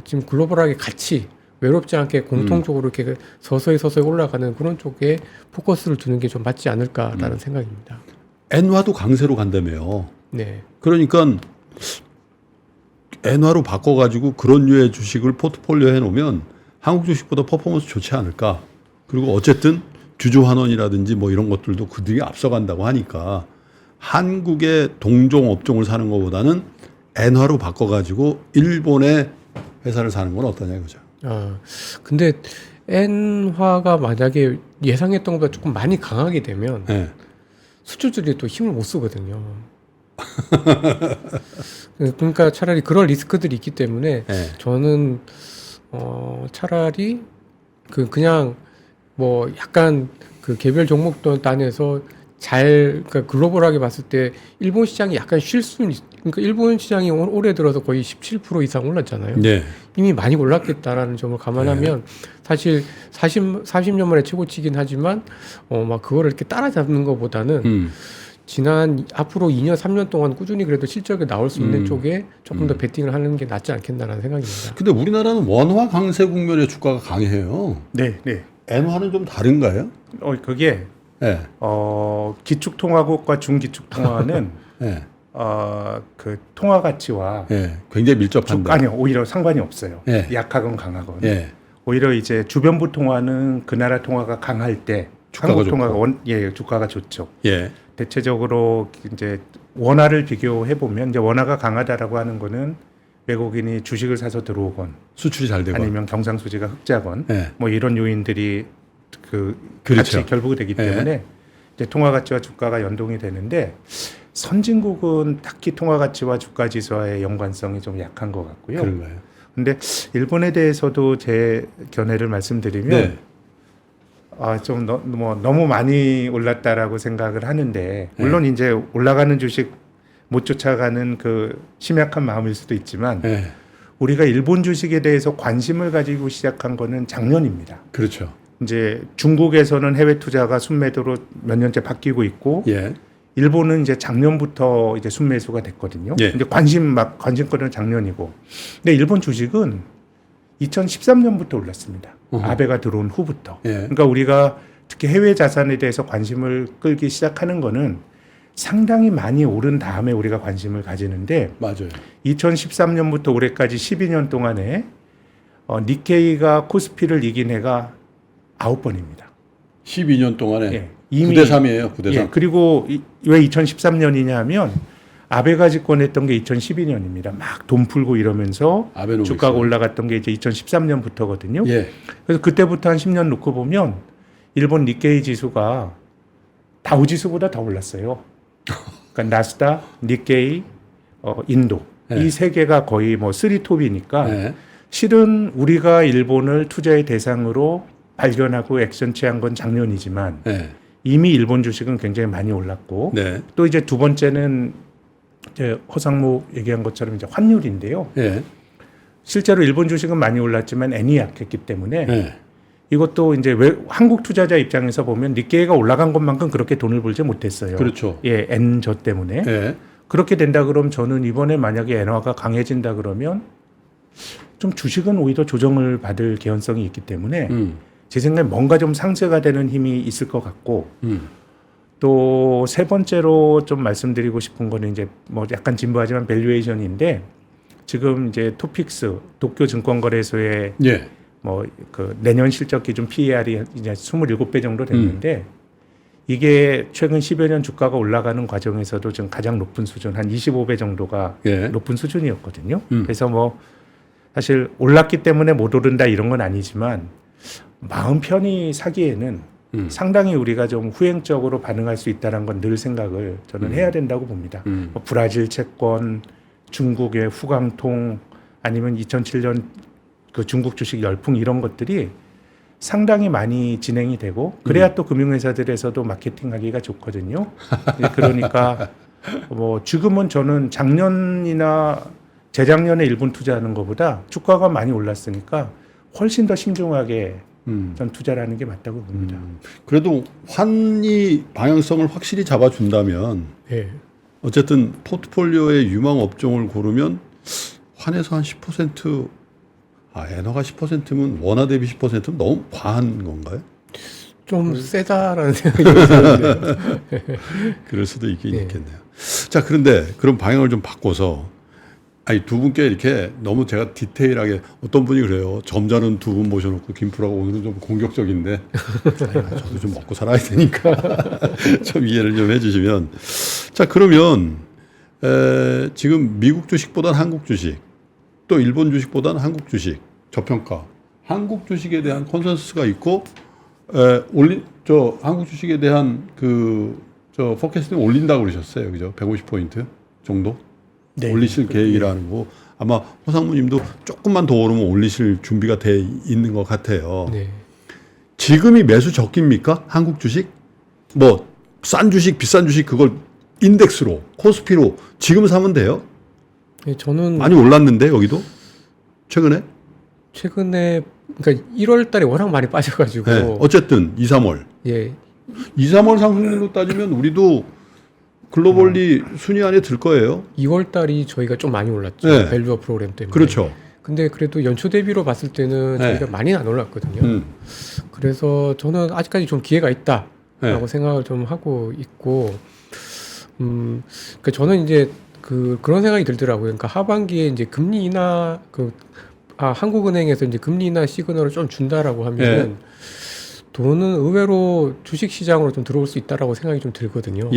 지금 글로벌하게 같이 외롭지 않게 공통적으로 이렇게 서서히 올라가는 그런 쪽에 포커스를 두는 게 좀 맞지 않을까라는 생각입니다. 엔화도 강세로 간다며요. 네. 그러니까 엔화로 바꿔가지고 그런 류의 주식을 포트폴리오에 해놓으면 한국 주식보다 퍼포먼스 좋지 않을까. 그리고 어쨌든 주주환원이라든지 뭐 이런 것들도 그들이 앞서간다고 하니까 한국의 동종 업종을 사는 것보다는 엔화로 바꿔가지고 일본의 회사를 사는 건 어떠냐 이거죠. 근데 엔화가 만약에 예상했던 것보다 조금 많이 강하게 되면 네. 수출들이 또 힘을 못 쓰거든요. 그러니까 차라리 그런 리스크들이 있기 때문에 저는 차라리 그냥 뭐 약간 개별 종목도 단에서 그러니까 글로벌하게 봤을 때 일본 시장이 약간 쉴 수는 그러니까 일본 시장이 올해 들어서 거의 17% 이상 올랐잖아요. 네. 이미 많이 올랐겠다라는 점을 감안하면 사실 40년 만에 최고치긴 하지만 막 그거를 이렇게 따라잡는 것보다는 지난 앞으로 2년 3년 동안 꾸준히 그래도 실적이 나올 수 있는 쪽에 조금 더 베팅을 하는 게 낫지 않겠나라는 생각입니다. 근데 우리나라는 원화 강세 국면에 주가가 강해요. 네, 네. 엔화는 좀 다른가요? 그게 네. 기축통화국과 중기축통화는 네. 그 통화 가치와 굉장히 밀접한다. 아니요, 오히려 상관이 없어요. 네. 약하건 강하건. 네. 오히려 이제 주변부 통화는 그 나라 통화가 강할 때 한국 통화가 주가가 좋죠. 예. 대체적으로 이제 원화를 비교해 보면 이제 원화가 강하다라고 하는 거는 외국인이 주식을 사서 들어오건 수출이 잘 되건 아니면 경상수지가 흑자건 네. 뭐 이런 요인들이 그렇죠. 같이 결부가 되기 때문에 이제 통화 가치와 주가가 연동이 되는데 선진국은 딱히 통화 가치와 주가 지수와의 연관성이 좀 약한 것 같고요. 그런가요? 근데 일본에 대해서도 제 견해를 말씀드리면 네. 좀 너무 많이 올랐다라고 생각을 하는데 물론 이제 올라가는 주식 못 쫓아가는 그 심약한 마음일 수도 있지만 우리가 일본 주식에 대해서 관심을 가지고 시작한 거는 작년입니다. 그렇죠. 이제 중국에서는 해외 투자가 순매도로 몇 년째 바뀌고 있고 일본은 이제 작년부터 이제 순매수가 됐거든요. 근데 관심거리는 작년이고. 근데 일본 주식은 2013년부터 올랐습니다. 아베가 들어온 후부터. 그러니까 우리가 특히 해외 자산에 대해서 관심을 끌기 시작하는 거는 상당히 많이 오른 다음에 우리가 관심을 가지는데 맞아요. 2013년부터 올해까지 12년 동안에 니케이가 코스피를 이긴 해가 9번입니다. 12년 동안에 예, 이미 9대 3이에요. 9대 3. 예, 그리고 왜 2013년이냐면 아베가 집권했던 게 2012년입니다. 막 돈 풀고 이러면서 아베노믹스. 주가가 올라갔던 게 이제 2013년부터거든요. 예. 그래서 그때부터 한 10년 놓고 보면 일본 니케이 지수가 다우 지수보다 더 올랐어요. 그러니까 나스닥, 니케이, 인도 이 세 개가 거의 뭐 3톱이니까 실은 우리가 일본을 투자의 대상으로 발견하고 액션 취한 건 작년이지만 이미 일본 주식은 굉장히 많이 올랐고 또 이제 두 번째는 이제 허상무 얘기한 것처럼 이제 환율인데요. 실제로 일본 주식은 많이 올랐지만 엔이 약했기 때문에 이것도 이제 왜 한국 투자자 입장에서 보면 니케이가 올라간 것만큼 그렇게 돈을 벌지 못했어요. 그렇죠. 예, 엔저 때문에. 그렇게 된다 그러면 저는 이번에 만약에 엔화가 강해진다 그러면 좀 주식은 오히려 조정을 받을 개연성이 있기 때문에 제 생각에 뭔가 좀 상쇄가 되는 힘이 있을 것 같고 또 세 번째로 좀 말씀드리고 싶은 거는 이제 뭐 약간 진부하지만 밸류에이션인데 지금 이제 토픽스 도쿄 증권거래소의 뭐 그 내년 실적 기준 PER이 이제 27배 정도 됐는데 이게 최근 10여 년 주가가 올라가는 과정에서도 지금 가장 높은 수준 한 25배 정도가 높은 수준이었거든요. 그래서 뭐 사실 올랐기 때문에 못 오른다 이런 건 아니지만 마음 편히 사기에는 상당히 우리가 좀 후행적으로 반응할 수 있다는 건 늘 생각을 저는 해야 된다고 봅니다. 뭐 브라질 채권, 중국의 후광통 아니면 2007년 그 중국 주식 열풍 이런 것들이 상당히 많이 진행이 되고 그래야 또 금융회사들에서도 마케팅하기가 좋거든요. 그러니까 뭐 지금은 저는 작년이나 재작년에 일본 투자하는 것보다 주가가 많이 올랐으니까 훨씬 더 신중하게 전 투자를 하는 게 맞다고 봅니다. 그래도 환이 방향성을 확실히 잡아준다면 어쨌든 포트폴리오의 유망 업종을 고르면 환에서 한 10% 엔화가 10%면 원화 대비 10%면 너무 과한 건가요? 좀 세다라는 생각이 드는데. 그럴 수도 있긴 있겠네요. 자, 그런데 그런 방향을 좀 바꿔서 두 분께 이렇게 너무 제가 디테일하게 어떤 분이 그래요. 점잖은 두 분 모셔놓고 김프라가 오늘은 좀 공격적인데 저도 좀 먹고 살아야 되니까 좀 이해를 좀 해주시면 자, 그러면 지금 미국 주식보다는 한국 주식 또 일본 주식보다는 한국 주식 저평가 한국 주식에 대한 컨센서스가 있고 한국 주식에 대한 포캐스팅 올린다고 그러셨어요. 그죠? 150포인트 정도? 올리실 계획이라는 거. 아마 호상무님도 조금만 더 오르면 올리실 준비가 돼 있는 것 같아요. 지금이 매수 적기입니까? 한국 주식? 뭐 싼 주식, 비싼 주식 그걸 인덱스로, 코스피로 지금 사면 돼요? 저는 많이 올랐는데 여기도? 최근에 그러니까 1월 달에 워낙 많이 빠져가지고 어쨌든 2, 3월 2, 3월 상승률로 따지면 우리도 글로벌리 순위 안에 들 거예요. 2월 달이 저희가 좀 많이 올랐죠. 밸류어 프로그램 때문에. 그렇죠. 근데 그래도 연초 대비로 봤을 때는 저희가 많이 안 올랐거든요. 그래서 저는 아직까지 좀 기회가 있다라고 생각을 좀 하고 있고, 그러니까 저는 이제 그런 생각이 들더라고요. 그러니까 하반기에 이제 금리 인하 한국은행에서 이제 금리 인하 시그널을 좀 준다라고 하면은 돈은 의외로 주식 시장으로 좀 들어올 수 있다라고 생각이 좀 들거든요.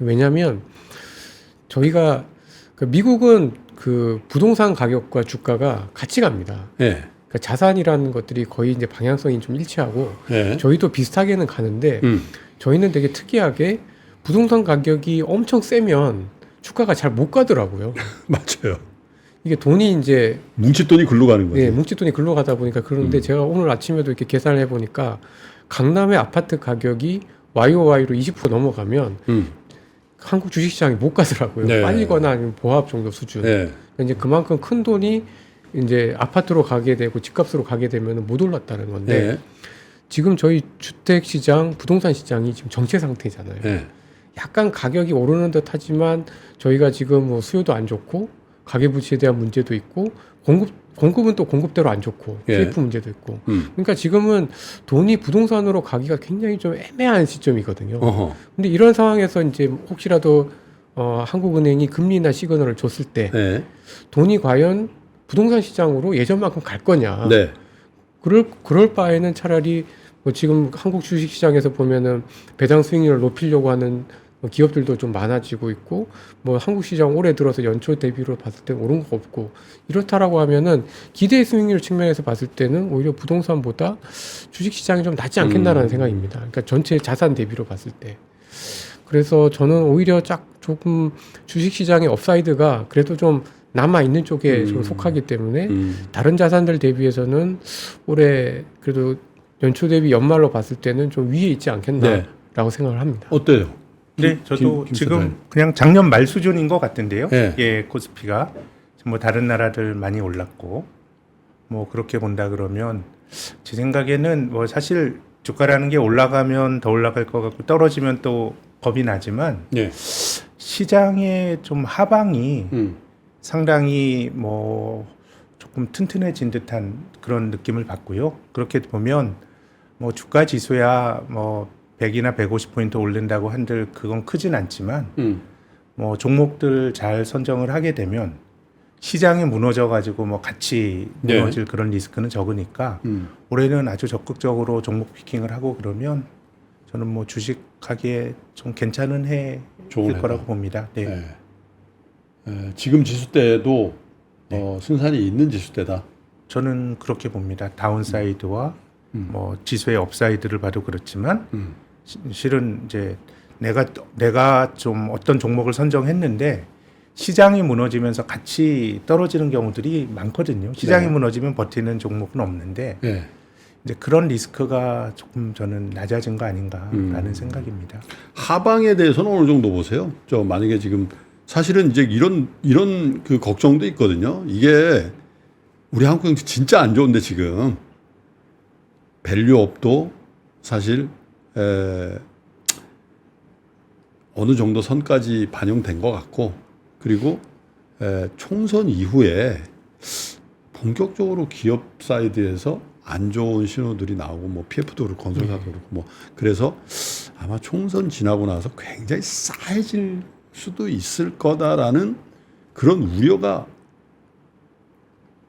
왜냐하면 저희가 미국은 그 부동산 가격과 주가가 같이 갑니다. 그러니까 자산이라는 것들이 거의 이제 방향성이 좀 일치하고 예. 저희도 비슷하게는 가는데 저희는 되게 특이하게 부동산 가격이 엄청 세면 주가가 잘 못 가더라고요. 맞아요. 이게 돈이 이제 뭉칫돈이 글로 가는 거죠. 예, 뭉칫돈이 글로 가다 보니까 그런데 제가 오늘 아침에도 이렇게 계산을 해보니까 강남의 아파트 가격이 YOY로 20% 넘어가면 한국 주식시장이 못 가더라고요. 네. 빨리거나 아니면 보합 정도 수준. 네. 이제 그만큼 큰 돈이 이제 아파트로 가게 되고 집값으로 가게 되면 못 올랐다는 건데 네. 지금 저희 주택 시장, 부동산 시장이 지금 정체 상태잖아요. 네. 약간 가격이 오르는 듯 하지만 저희가 지금 뭐 수요도 안 좋고 가계부채에 대한 문제도 있고 공급은 또 공급대로 안 좋고 예. PF 문제도 있고 그러니까 지금은 돈이 부동산으로 가기가 굉장히 좀 애매한 시점이거든요. 어허. 근데 이런 상황에서 이제 혹시라도 한국은행이 금리나 시그널을 줬을 때 네. 돈이 과연 부동산 시장으로 예전만큼 갈 거냐. 네. 그럴 바에는 차라리 뭐 지금 한국 주식 시장에서 보면은 배당 수익률을 높이려고 하는 기업들도 좀 많아지고 있고 뭐 한국 시장 올해 들어서 연초 대비로 봤을 때 오른 거 없고 이렇다라고 하면은 기대 수익률 측면에서 봤을 때는 오히려 부동산보다 주식 시장이 좀 낫지 않겠나라는 생각입니다. 그러니까 전체 자산 대비로 봤을 때. 그래서 저는 오히려 조금 주식 시장의 업사이드가 그래도 좀 남아 있는 쪽에 좀 속하기 때문에 다른 자산들 대비해서는 올해 그래도 연초 대비 연말로 봤을 때는 좀 위에 있지 않겠나라고 생각을 합니다. 어때요? 네, 저도 김 지금 사장님. 그냥 작년 말 수준인 것 같은데요. 네. 예, 코스피가 뭐 다른 나라들 많이 올랐고 뭐 그렇게 본다 그러면 제 생각에는 뭐 사실 주가라는 게 올라가면 더 올라갈 것 같고 떨어지면 또 겁이 나지만 네. 시장의 좀 하방이 상당히 뭐 조금 튼튼해진 듯한 그런 느낌을 받고요. 그렇게 보면 뭐 주가 지수야 뭐 100이나 150포인트 오른다고 한들 그건 크진 않지만 뭐 종목들 잘 선정을 하게 되면 시장이 무너져 가지고 뭐 같이 네. 무너질 그런 리스크는 적으니까 올해는 아주 적극적으로 종목 피킹을 하고 그러면 저는 뭐 주식하기에 좀 괜찮은 해일 좋은 거라고 해다. 봅니다. 네. 네. 지금 지수대도 승산이 있는 지수대다. 저는 그렇게 봅니다. 다운사이드와 뭐 지수의 업사이드를 봐도 그렇지만 실은 이제 내가 좀 어떤 종목을 선정했는데 시장이 무너지면서 같이 떨어지는 경우들이 많거든요. 시장이 네. 무너지면 버티는 종목은 없는데 네. 이제 그런 리스크가 조금 저는 낮아진 거 아닌가라는 생각입니다. 하방에 대해서는 어느 정도 보세요? 저 만약에 지금 사실은 이제 이런 그 걱정도 있거든요. 이게 우리 한국 경제 진짜 안 좋은데 지금 밸류업도 사실 어느 정도 선까지 반영된 것 같고 그리고 총선 이후에 본격적으로 기업 사이드에서 안 좋은 신호들이 나오고 뭐 PF도 그렇고 건설사도 그렇고 뭐 그래서 아마 총선 지나고 나서 굉장히 싸해질 수도 있을 거다라는 그런 우려가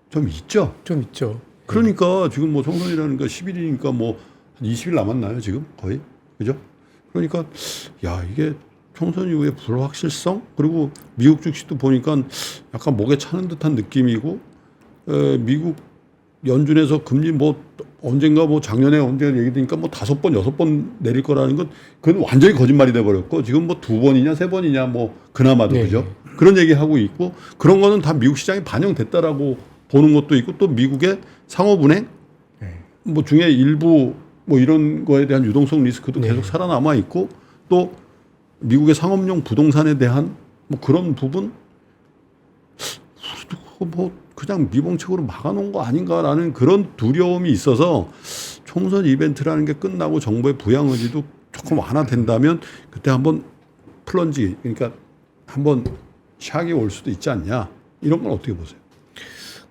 좀 있죠. 좀 있죠. 그러니까 지금 뭐 총선이라는 거 10일이니까 뭐 한 20일 남았나요 지금 거의 그죠? 그러니까 야 이게 총선 이후에 불확실성 그리고 미국 주식도 보니까 약간 목에 차는 듯한 느낌이고 미국 연준에서 금리 뭐 언젠가 뭐 작년에 언제 얘기되니까 뭐 5번 6번 내릴 거라는 건 그건 완전히 거짓말이 돼 버렸고 지금 뭐 2번이냐 3번이냐 뭐 그나마도 네. 그죠? 그런 얘기 하고 있고 그런 거는 다 미국 시장에 반영됐다라고 보는 것도 있고 또 미국의 상업은행 뭐 중에 일부 뭐 이런 거에 대한 유동성 리스크도 계속 살아남아 있고 또 미국의 상업용 부동산에 대한 뭐 그런 부분 뭐 그냥 미봉책으로 막아놓은 거 아닌가라는 그런 두려움이 있어서 총선 이벤트라는 게 끝나고 정부의 부양 의지도 조금 완화된다면 그때 한번 플런지 그러니까 한번 샥이 올 수도 있지 않냐 이런 건 어떻게 보세요?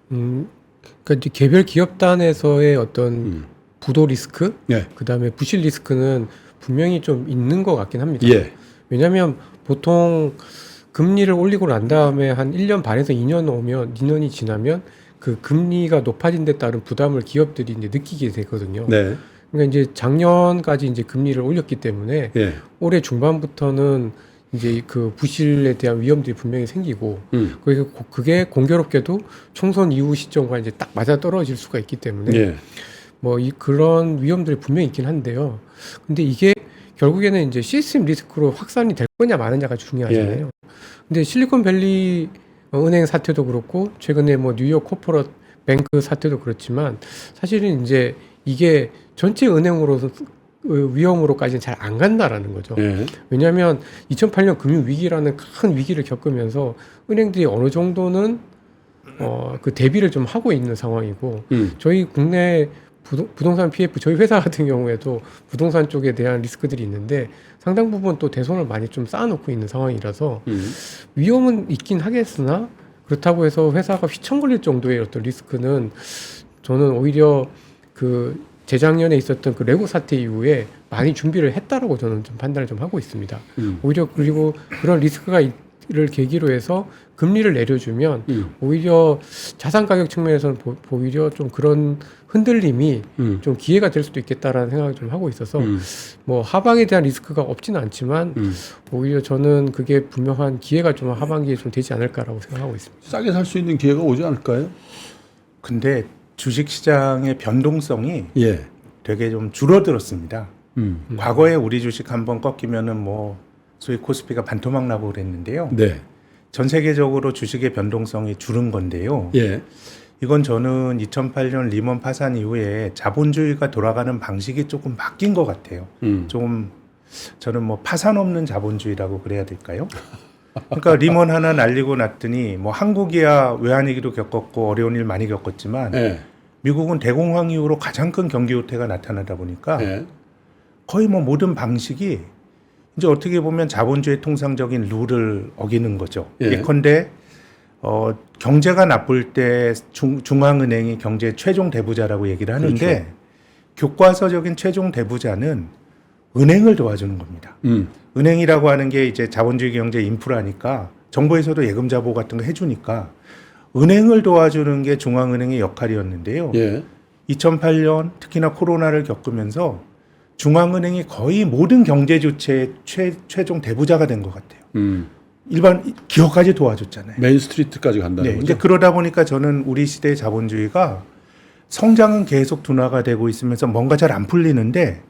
그러니까 이제 개별 기업단에서의 어떤 부도 리스크, 예. 그다음에 부실 리스크는 분명히 좀 있는 것 같긴 합니다. 예. 왜냐하면 보통 금리를 올리고 난 다음에 한 1년 반에서 2년이 지나면 그 금리가 높아진 데 따른 부담을 기업들이 이제 느끼게 되거든요. 네. 그러니까 이제 작년까지 이제 금리를 올렸기 때문에 예. 올해 중반부터는 이제 그 부실에 대한 위험들이 분명히 생기고 그래서 그게 공교롭게도 총선 이후 시점과 이제 딱 맞아 떨어질 수가 있기 때문에 예. 뭐 그런 위험들이 분명히 있긴 한데요. 근데 이게 결국에는 이제 시스템 리스크로 확산이 될 거냐 마느냐가 중요하잖아요. 근데 실리콘밸리 은행 사태도 그렇고 최근에 뭐 뉴욕 코퍼런 뱅크 사태도 그렇지만 사실은 이제 이게 전체 은행으로서 위험으로까지는 잘 안 간다라는 거죠. 왜냐하면 2008년 금융 위기라는 큰 위기를 겪으면서 은행들이 어느 정도는 그 대비를 좀 하고 있는 상황이고 저희 국내 부동산 PF 저희 회사 같은 경우에도 부동산 쪽에 대한 리스크들이 있는데 상당 부분 또 대손을 많이 좀 쌓아놓고 있는 상황이라서 위험은 있긴 하겠으나 그렇다고 해서 회사가 휘청거릴 정도의 어떤 리스크는 저는 오히려 그 재작년에 있었던 그 레고 사태 이후에 많이 준비를 했다라고 저는 좀 판단을 좀 하고 있습니다. 오히려 그리고 그런 리스크를 계기로 해서 금리를 내려주면 오히려 자산 가격 측면에서는 오히려 좀 그런 흔들림이 좀 기회가 될 수도 있겠다라는 생각을 좀 하고 있어서 뭐 하방에 대한 리스크가 없지는 않지만 오히려 저는 그게 분명한 기회가 좀 하반기에 좀 되지 않을까라고 생각하고 있습니다. 싸게 살 수 있는 기회가 오지 않을까요? 근데 주식 시장의 변동성이 되게 좀 줄어들었습니다. 과거에 우리 주식 한번 꺾이면은 뭐 소위 코스피가 반토막 나고 그랬는데요. 네. 전 세계적으로 주식의 변동성이 줄은 건데요. 이건 저는 2008년 리먼 파산 이후에 자본주의가 돌아가는 방식이 조금 바뀐 것 같아요. 조금 저는 뭐 파산 없는 자본주의라고 그래야 될까요? 그러니까 리먼 하나 날리고 났더니 뭐 한국이야 외환위기도 겪었고 어려운 일 많이 겪었지만 미국은 대공황 이후로 가장 큰 경기 후퇴가 나타나다 보니까 거의 뭐 모든 방식이 이제 어떻게 보면 자본주의 통상적인 룰을 어기는 거죠. 예컨대 경제가 나쁠 때 중앙은행이 경제 최종 대부자라고 얘기를 하는데 그렇죠. 교과서적인 최종 대부자는 은행을 도와주는 겁니다. 은행이라고 하는 게 이제 자본주의 경제 인프라니까 정부에서도 예금자 보호 같은 거 해주니까 은행을 도와주는 게 중앙은행의 역할이었는데요. 2008년 특히나 코로나를 겪으면서 중앙은행이 거의 모든 경제 주체의 최종 대부자가 된 것 같아요. 일반 기업까지 도와줬잖아요. 메인스트리트까지 간다는 네, 거죠. 이제 그러다 보니까 저는 우리 시대의 자본주의가 성장은 계속 둔화가 되고 있으면서 뭔가 잘 안 풀리는데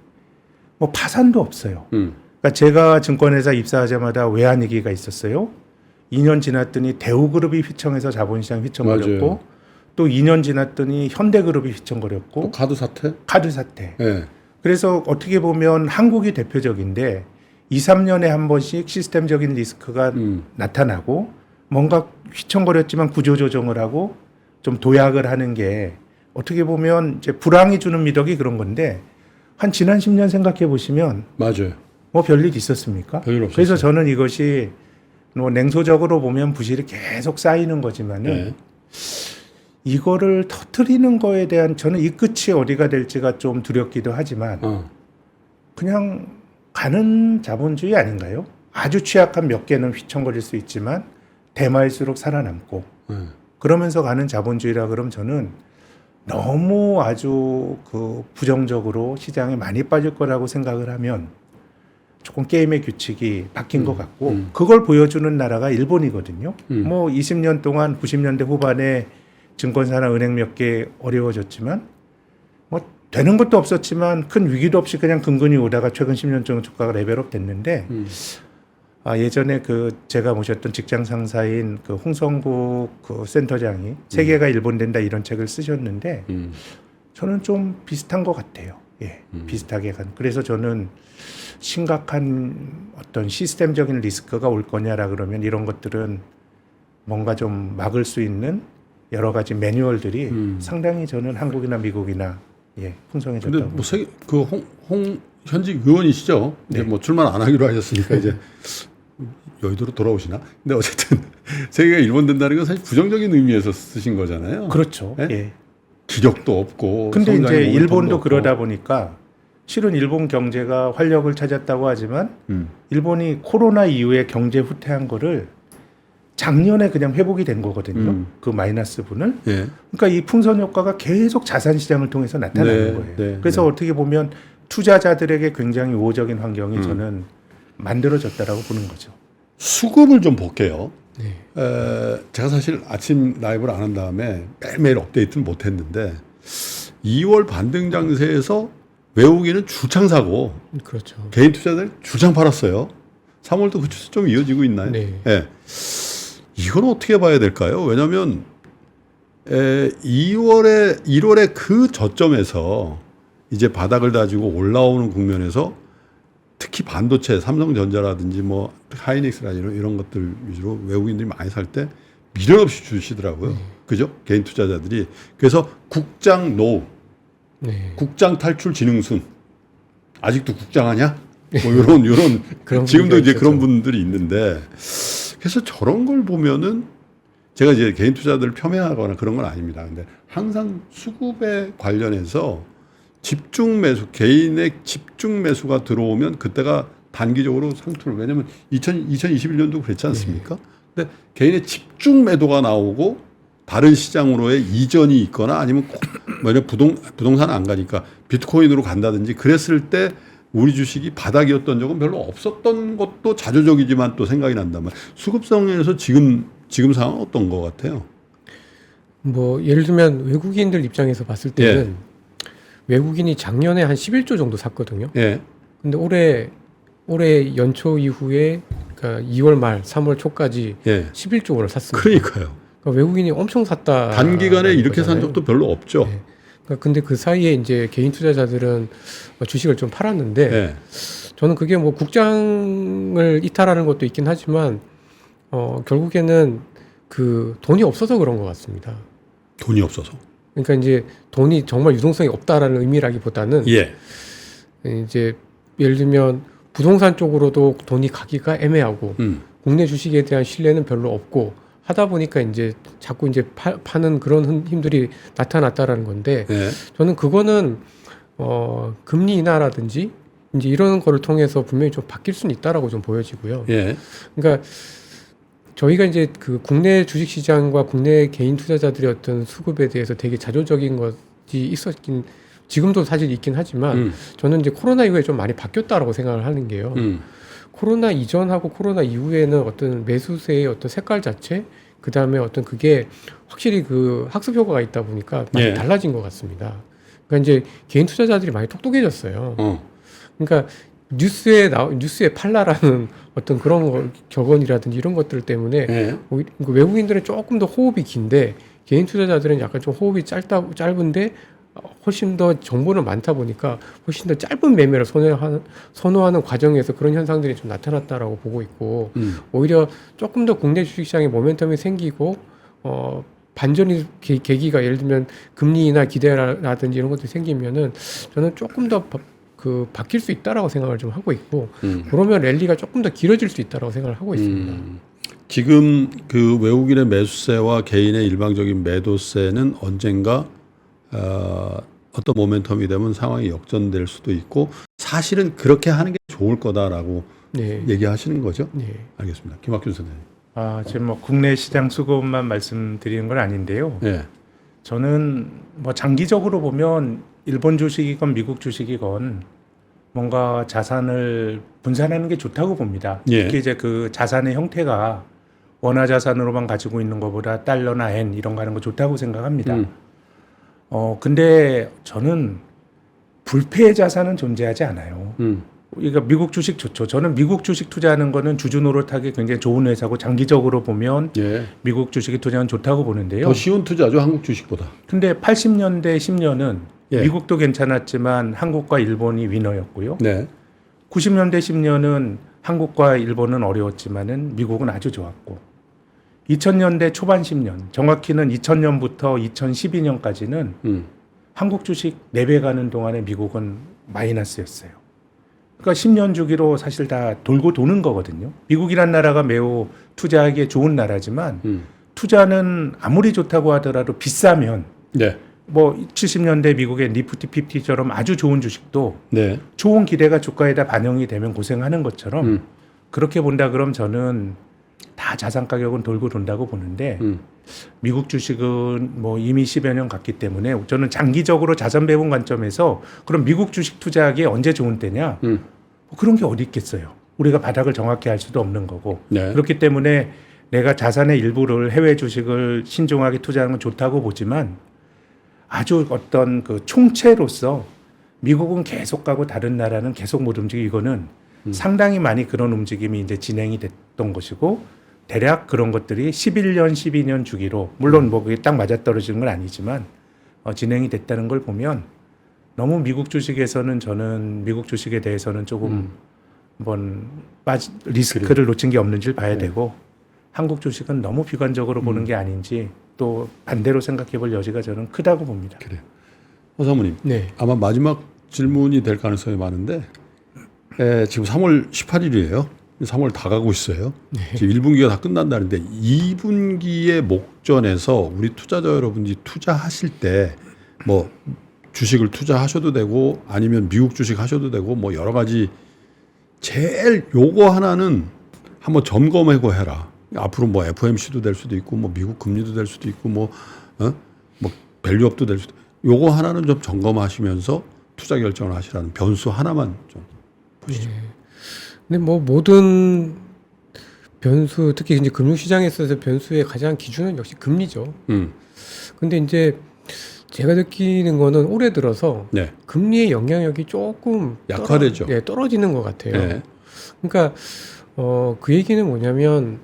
뭐 파산도 없어요. 그러니까 제가 증권회사 입사하자마자 외환위기가 있었어요. 2년 지났더니 대우그룹이 휘청해서 자본시장 휘청거렸고 맞아요. 또 2년 지났더니 현대그룹이 휘청거렸고 또 카드 사태? 카드 사태. 그래서 어떻게 보면 한국이 대표적인데 2, 3년에 한 번씩 시스템적인 리스크가 나타나고 뭔가 휘청거렸지만 구조조정을 하고 좀 도약을 하는 게 어떻게 보면 이제 불황이 주는 미덕이 그런 건데 한 지난 10년 생각해 보시면 맞아요. 뭐 별일 있었습니까? 별일 없었어요. 그래서 저는 이것이 뭐 냉소적으로 보면 부실이 계속 쌓이는 거지만은 이거를 터트리는 거에 대한 저는 이 끝이 어디가 될지가 좀 두렵기도 하지만 그냥 가는 자본주의 아닌가요? 아주 취약한 몇 개는 휘청거릴 수 있지만 대마일수록 살아남고 그러면서 가는 자본주의라 그러면 저는 너무 아주 그 부정적으로 시장에 많이 빠질 거라고 생각을 하면 조금 게임의 규칙이 바뀐 것 같고 그걸 보여주는 나라가 일본이거든요. 뭐 20년 동안 90년대 후반에 증권사나 은행 몇 개 어려워졌지만 뭐 되는 것도 없었지만 큰 위기도 없이 그냥 근근히 오다가 최근 10년 정도 주가가 레벨업 됐는데 예전에 그 제가 모셨던 직장 상사인 그 홍성국 그 센터장이 세계가 일본된다 이런 책을 쓰셨는데 저는 좀 비슷한 것 같아요. 비슷하게 간. 그래서 저는 심각한 어떤 시스템적인 리스크가 올 거냐라 그러면 이런 것들은 뭔가 좀 막을 수 있는 여러 가지 매뉴얼들이 상당히 저는 한국이나 미국이나 풍성해졌다고. 근데 뭐 세계 홍 현직 의원이시죠? 이제 뭐 출마 안 하기로 하셨으니까 이제 여의도로 돌아오시나? 근데 어쨌든 세계가 일본된다는 건 사실 부정적인 의미에서 쓰신 거잖아요. 그렇죠. 기력도 없고. 근데 이제 일본도 없고. 그러다 보니까 실은 일본 경제가 활력을 찾았다고 하지만 일본이 코로나 이후에 경제 후퇴한 거를 작년에 그냥 회복이 된 거거든요. 그 마이너스 분을. 그러니까 이 풍선 효과가 계속 자산 시장을 통해서 나타나는 거예요. 그래서 어떻게 보면 투자자들에게 굉장히 우호적인 환경이 저는 만들어졌다라고 보는 거죠. 수급을 좀 볼게요. 네. 제가 사실 아침 라이브를 안 한 다음에 매일매일 업데이트를 못 했는데 2월 반등 장세에서 외국인은 주창 사고 그렇죠. 개인 투자자들 주창 팔았어요. 3월도 그 추세 좀 이어지고 있나요? 네. 예. 이건 어떻게 봐야 될까요? 왜냐하면 1월에 그 저점에서 이제 바닥을 다지고 올라오는 국면에서 특히 반도체, 삼성전자라든지 뭐 하이닉스라든지 이런 것들 위주로 외국인들이 많이 살 때 미련 없이 주시더라고요. 그죠? 개인 투자자들이. 그래서 국장 노, 국장 탈출 진흥순. 아직도 국장하냐? 뭐 이런 지금도 이제 그런 분들이 있는데 그래서 저런 걸 보면은 제가 이제 개인 투자들을 폄훼하거나 그런 건 아닙니다. 근데 항상 수급에 관련해서 집중 매수, 개인의 집중 매수가 들어오면 그때가 단기적으로 상투를, 왜냐면 2021년도 그랬지 않습니까? 근데 개인의 집중 매도가 나오고 다른 시장으로의 이전이 있거나 아니면 만약 부동산 안 가니까 비트코인으로 간다든지 그랬을 때 우리 주식이 바닥이었던 적은 별로 없었던 것도 자조적이지만 또 생각이 난다면 수급성에서 지금 상황은 어떤 것 같아요? 뭐 예를 들면 외국인들 입장에서 봤을 때는 외국인이 작년에 한 11조 정도 샀거든요. 근데 올해 연초 이후에 그러니까 2월 말 3월 초까지 11조 원을 샀습니다. 그러니까요. 그러니까 외국인이 엄청 샀다. 단기간에 이렇게 산 적도 별로 없죠. 그러니까 근데 그 사이에 이제 개인 투자자들은 주식을 좀 팔았는데 저는 그게 뭐 국장을 이탈하는 것도 있긴 하지만 결국에는 그 돈이 없어서 그런 것 같습니다. 돈이 없어서. 그러니까 이제 돈이 정말 유동성이 없다라는 의미라기보다는 이제 예를 들면 부동산 쪽으로도 돈이 가기가 애매하고 국내 주식에 대한 신뢰는 별로 없고 하다 보니까 이제 자꾸 이제 파는 그런 힘들이 나타났다라는 건데 저는 그거는 금리 인하라든지 이제 이런 거를 통해서 분명히 좀 바뀔 수는 있다라고 좀 보여지고요. 그러니까 저희가 이제 그 국내 주식 시장과 국내 개인 투자자들의 어떤 수급에 대해서 되게 자조적인 것이 있었긴 지금도 사실 있긴 하지만 저는 이제 코로나 이후에 좀 많이 바뀌었다라고 생각을 하는 게요. 코로나 이전하고 코로나 이후에는 어떤 매수세의 어떤 색깔 자체, 그 다음에 어떤 그게 확실히 그 학습 효과가 있다 보니까 많이 달라진 것 같습니다. 그러니까 이제 개인 투자자들이 많이 똑똑해졌어요. 그러니까 뉴스에 팔라라는 어떤 그런 격언이라든지 이런 것들 때문에 외국인들은 조금 더 호흡이 긴데 개인 투자자들은 약간 좀 호흡이 짧은데 훨씬 더 정보는 많다 보니까 훨씬 더 짧은 매매를 선호하는 과정에서 그런 현상들이 좀 나타났다라고 보고 있고 오히려 조금 더 국내 주식시장에 모멘텀이 생기고 반전이 계기가 예를 들면 금리 인하 기대라든지 이런 것들이 생기면은 저는 조금 더 바뀔 수 있다라고 생각을 좀 하고 있고 그러면 랠리가 조금 더 길어질 수 있다라고 생각을 하고 있습니다. 지금 그 외국인의 매수세와 개인의 일방적인 매도세는 언젠가 어떤 모멘텀이 되면 상황이 역전될 수도 있고 사실은 그렇게 하는 게 좋을 거다라고 얘기하시는 거죠? 알겠습니다. 김학균 선생님. 지금 뭐 국내 시장 수급만 말씀드리는 건 아닌데요. 저는 뭐 장기적으로 보면 일본 주식이건 미국 주식이건 뭔가 자산을 분산하는 게 좋다고 봅니다. 특히 이제 그 자산의 형태가 원화 자산으로만 가지고 있는 것보다 달러나 엔 이런 거 하는 거 좋다고 생각합니다. 근데 저는 불패의 자산은 존재하지 않아요. 그러니까 미국 주식 좋죠. 저는 미국 주식 투자하는 거는 주주 노릇하기 굉장히 좋은 회사고 장기적으로 보면 미국 주식이 투자는 좋다고 보는데요. 더 쉬운 투자죠, 한국 주식보다. 근데 80년대 10년은 미국도 괜찮았지만 한국과 일본이 위너였고요. 90년대 10년은 한국과 일본은 어려웠지만은 미국은 아주 좋았고 2000년대 초반 10년, 정확히는 2000년부터 2012년까지는 한국 주식 4배 가는 동안에 미국은 마이너스였어요. 그러니까 10년 주기로 사실 다 돌고 도는 거거든요. 미국이란 나라가 매우 투자하기에 좋은 나라지만 투자는 아무리 좋다고 하더라도 비싸면 뭐 70년대 미국의 니프티 50처럼 아주 좋은 주식도 좋은 기대가 주가에다 반영이 되면 고생하는 것처럼 그렇게 본다 그럼 저는 다 자산 가격은 돌고 돈다고 보는데 미국 주식은 뭐 이미 10여 년 갔기 때문에 저는 장기적으로 자산 배분 관점에서 그럼 미국 주식 투자하기에 언제 좋은 때냐? 뭐 그런 게 어디 있겠어요. 우리가 바닥을 정확히 알 수도 없는 거고 네. 그렇기 때문에 내가 자산의 일부를 해외 주식을 신중하게 투자하는 건 좋다고 보지만 아주 어떤 그 총체로서 미국은 계속 가고 다른 나라는 계속 못 움직이고 이거는 상당히 많이 그런 움직임이 이제 진행이 됐던 것이고 대략 그런 것들이 11년, 12년 주기로 물론 뭐 그게 딱 맞아떨어지는 건 아니지만 진행이 됐다는 걸 보면 너무 미국 주식에서는 저는 미국 주식에 대해서는 조금 한번 리스크를 놓친 게 없는지를 봐야 되고 한국 주식은 너무 비관적으로 보는 게 아닌지 또 반대로 생각해 볼 여지가 저는 크다고 봅니다. 그래요. 허 사모님, 네. 아마 마지막 질문이 될 가능성이 많은데 지금 3월 18일이에요. 3월 다 가고 있어요. 네. 지금 1분기가 다 끝난다는데 2분기의 목전에서 우리 투자자 여러분이 투자하실 때 뭐 주식을 투자하셔도 되고 아니면 미국 주식 하셔도 되고 뭐 여러 가지 제일 요거 하나는 한번 점검하고 해라. 앞으로 뭐 FOMC도 될 수도 있고 뭐 미국 금리도 될 수도 있고 뭐 밸류업도 될 수도 있고 요거 하나는 좀 점검하시면서 투자 결정을 하시라는 변수 하나만 좀 보시죠. 네. 근데 뭐 모든 변수 특히 이제 금융시장에 있어서 변수의 가장 기준은 역시 금리죠. 근데 이제 제가 느끼는 거는 올해 들어서 네. 금리의 영향력이 조금 약화되죠. 떨어지는 것 같아요. 네. 그러니까 그 얘기는 뭐냐면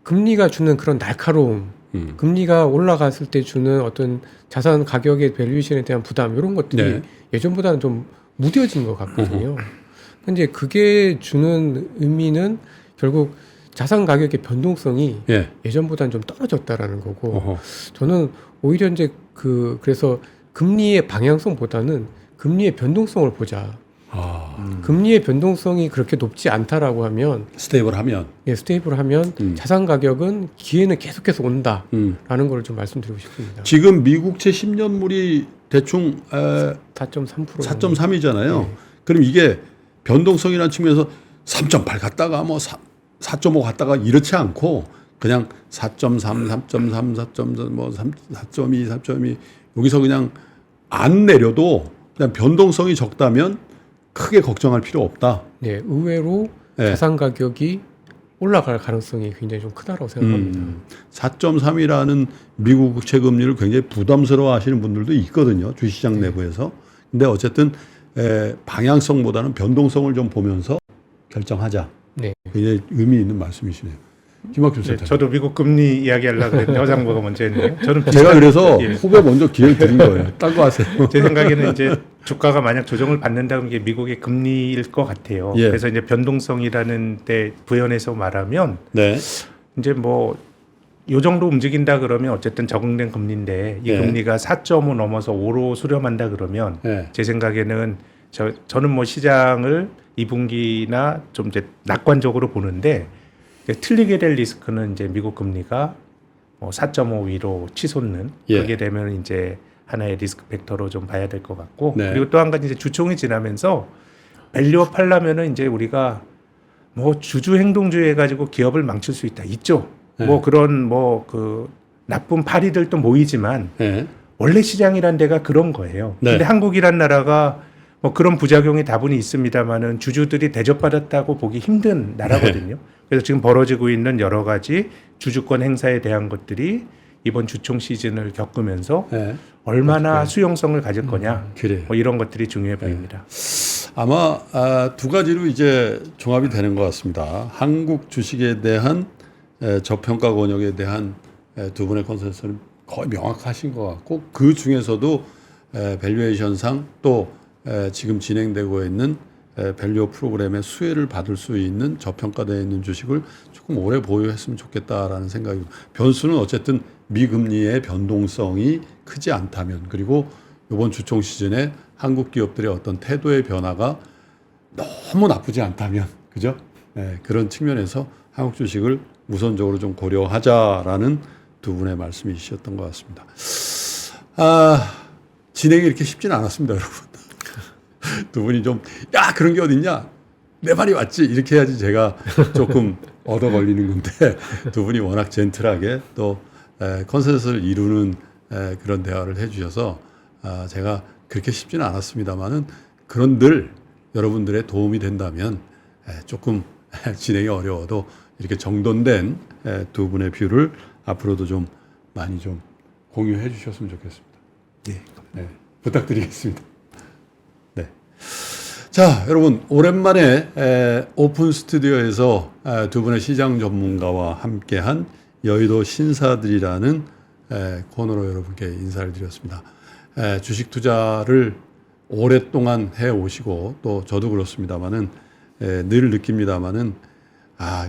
금리가 주는 그런 날카로움, 금리가 올라갔을 때 주는 어떤 자산 가격의 밸류에이션에 대한 부담 이런 것들이 네. 예전보다는 좀 무뎌진 것 같거든요. 근데 그게 주는 의미는 결국 자산 가격의 변동성이 예. 예전보다는 좀 떨어졌다라는 거고 어허. 저는 오히려 이제 그래서 금리의 방향성보다는 금리의 변동성을 보자. 금리의 변동성이 그렇게 높지 않다라고 하면 스테이블하면 스테이블하면 자산 가격은 기회는 계속해서 온다라는 걸 좀 말씀드리고 싶습니다. 지금 미국채 10년물이 대충 4.3%. 4.3이잖아요. 네. 그럼 이게 변동성이라는 측면에서 3.8 갔다가 뭐 4.5 갔다가 이렇지 않고 그냥 4.3, 3.3, 4.4, 뭐 4.2, 4.2 여기서 그냥 안 내려도 그냥 변동성이 적다면 크게 걱정할 필요 없다. 네, 의외로 네. 자산 가격이 올라갈 가능성이 굉장히 좀 크다라고 생각합니다. 4.3이라는 미국 국채 금리를 굉장히 부담스러워하시는 분들도 있거든요. 주식시장 내부에서. 근데 어쨌든 방향성보다는 변동성을 좀 보면서 결정하자. 네. 굉장히 의미 있는 말씀이시네요. 김학준 네, 센터. 저도 미국 금리 이야기하려고 그랬는데 허장모가 먼저 했네요. 저는 제가 그래서 예. 후배 먼저 기회를 드린 거예요. 딴 거 하세요. 제 생각에는 이제 주가가 만약 조정을 받는다면 이게 미국의 금리일 것 같아요. 예. 그래서 이제 변동성이라는 데 부연해서 말하면 네. 이제 뭐 요 정도 움직인다 그러면 어쨌든 적응된 금리인데 이 예. 금리가 4.5 넘어서 5로 수렴한다 그러면 네. 제 생각에는 저는 뭐 시장을 2분기나 좀 이제 낙관적으로 보는데 틀리게 될 리스크는 이제 미국 금리가 4.5 위로 치솟는 예. 그렇게 되면 이제 하나의 리스크 팩터로 좀 봐야 될 것 같고 네. 그리고 또 한 가지 이제 주총이 지나면서 밸류업 하려면은 이제 우리가 뭐 주주 행동주의 해가지고 기업을 망칠 수 있죠. 네. 뭐 그런 뭐 그 나쁜 파리들도 모이지만 네. 원래 시장이란 데가 그런 거예요. 네. 근데 한국이란 나라가 뭐 그런 부작용이 다분히 있습니다만은 주주들이 대접받았다고 보기 힘든 나라거든요. 그래서 지금 벌어지고 있는 여러 가지 주주권 행사에 대한 것들이 이번 주총 시즌을 겪으면서 네. 얼마나 수용성을 가질 거냐 그래요. 뭐 이런 것들이 중요해 보입니다. 아마 두 가지로 이제 종합이 되는 것 같습니다. 한국 주식에 대한 저평가 권역에 대한 두 분의 컨센서스는 거의 명확하신 것 같고 그 중에서도 밸류에이션상 또 지금 진행되고 있는 밸류 프로그램의 수혜를 받을 수 있는 저평가되어 있는 주식을 조금 오래 보유했으면 좋겠다라는 생각이고 변수는 어쨌든 미금리의 변동성이 크지 않다면 그리고 이번 주총 시즌에 한국 기업들의 어떤 태도의 변화가 너무 나쁘지 않다면 그죠? 그런 측면에서 한국 주식을 우선적으로 좀 고려하자라는 두 분의 말씀이셨던 것 같습니다. 진행이 이렇게 쉽지는 않았습니다, 여러분. 두 분이 좀, 야, 그런 게 어딨냐? 내 말이 맞지? 이렇게 해야지 제가 조금 얻어 걸리는 건데, 두 분이 워낙 젠틀하게 또 컨센서스를 이루는 그런 대화를 해 주셔서 제가 그렇게 쉽지는 않았습니다만은 그런들 여러분들의 도움이 된다면 조금 진행이 어려워도 이렇게 정돈된 두 분의 뷰를 앞으로도 좀 많이 좀 공유해 주셨으면 좋겠습니다. 네, 부탁드리겠습니다. 네. 자, 여러분 오랜만에 오픈 스튜디오에서 두 분의 시장 전문가와 함께한 여의도 신사들이라는 코너로 여러분께 인사를 드렸습니다. 주식 투자를 오랫동안 해 오시고 또 저도 그렇습니다만은 늘 느낍니다만은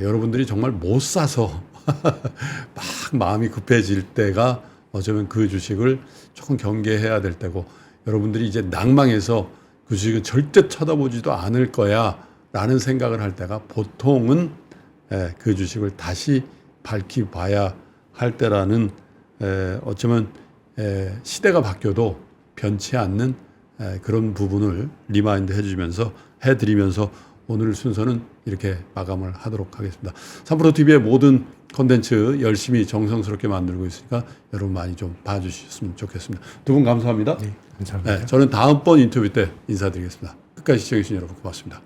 여러분들이 정말 못 사서 막 마음이 급해질 때가 어쩌면 그 주식을 조금 경계해야 될 때고, 여러분들이 이제 낭망해서 그 주식은 절대 쳐다보지도 않을 거야 라는 생각을 할 때가 보통은 그 주식을 다시 밝혀봐야 할 때라는, 어쩌면 시대가 바뀌어도 변치 않는 그런 부분을 리마인드 해드리면서 오늘 순서는 이렇게 마감을 하도록 하겠습니다. 3프로TV의 모든 콘텐츠 열심히 정성스럽게 만들고 있으니까 여러분 많이 좀 봐주셨으면 좋겠습니다. 두 분 감사합니다. 네, 감사합니다. 저는 다음번 인터뷰 때 인사드리겠습니다. 끝까지 시청해주신 여러분 고맙습니다.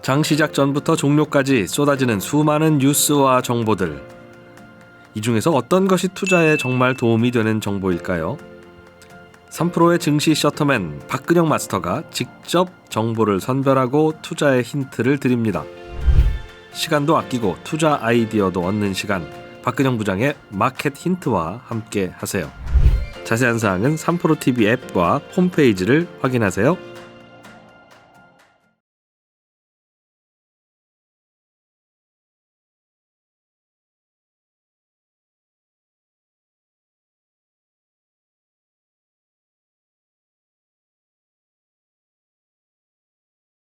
장 시작 전부터 종료까지 쏟아지는 수많은 뉴스와 정보들. 이 중에서 어떤 것이 투자에 정말 도움이 되는 정보일까요? 3프로의 증시 셔터맨 박근영 마스터가 직접 정보를 선별하고 투자의 힌트를 드립니다. 시간도 아끼고 투자 아이디어도 얻는 시간, 박근영 부장의 마켓 힌트와 함께 하세요. 자세한 사항은 3프로TV 앱과 홈페이지를 확인하세요.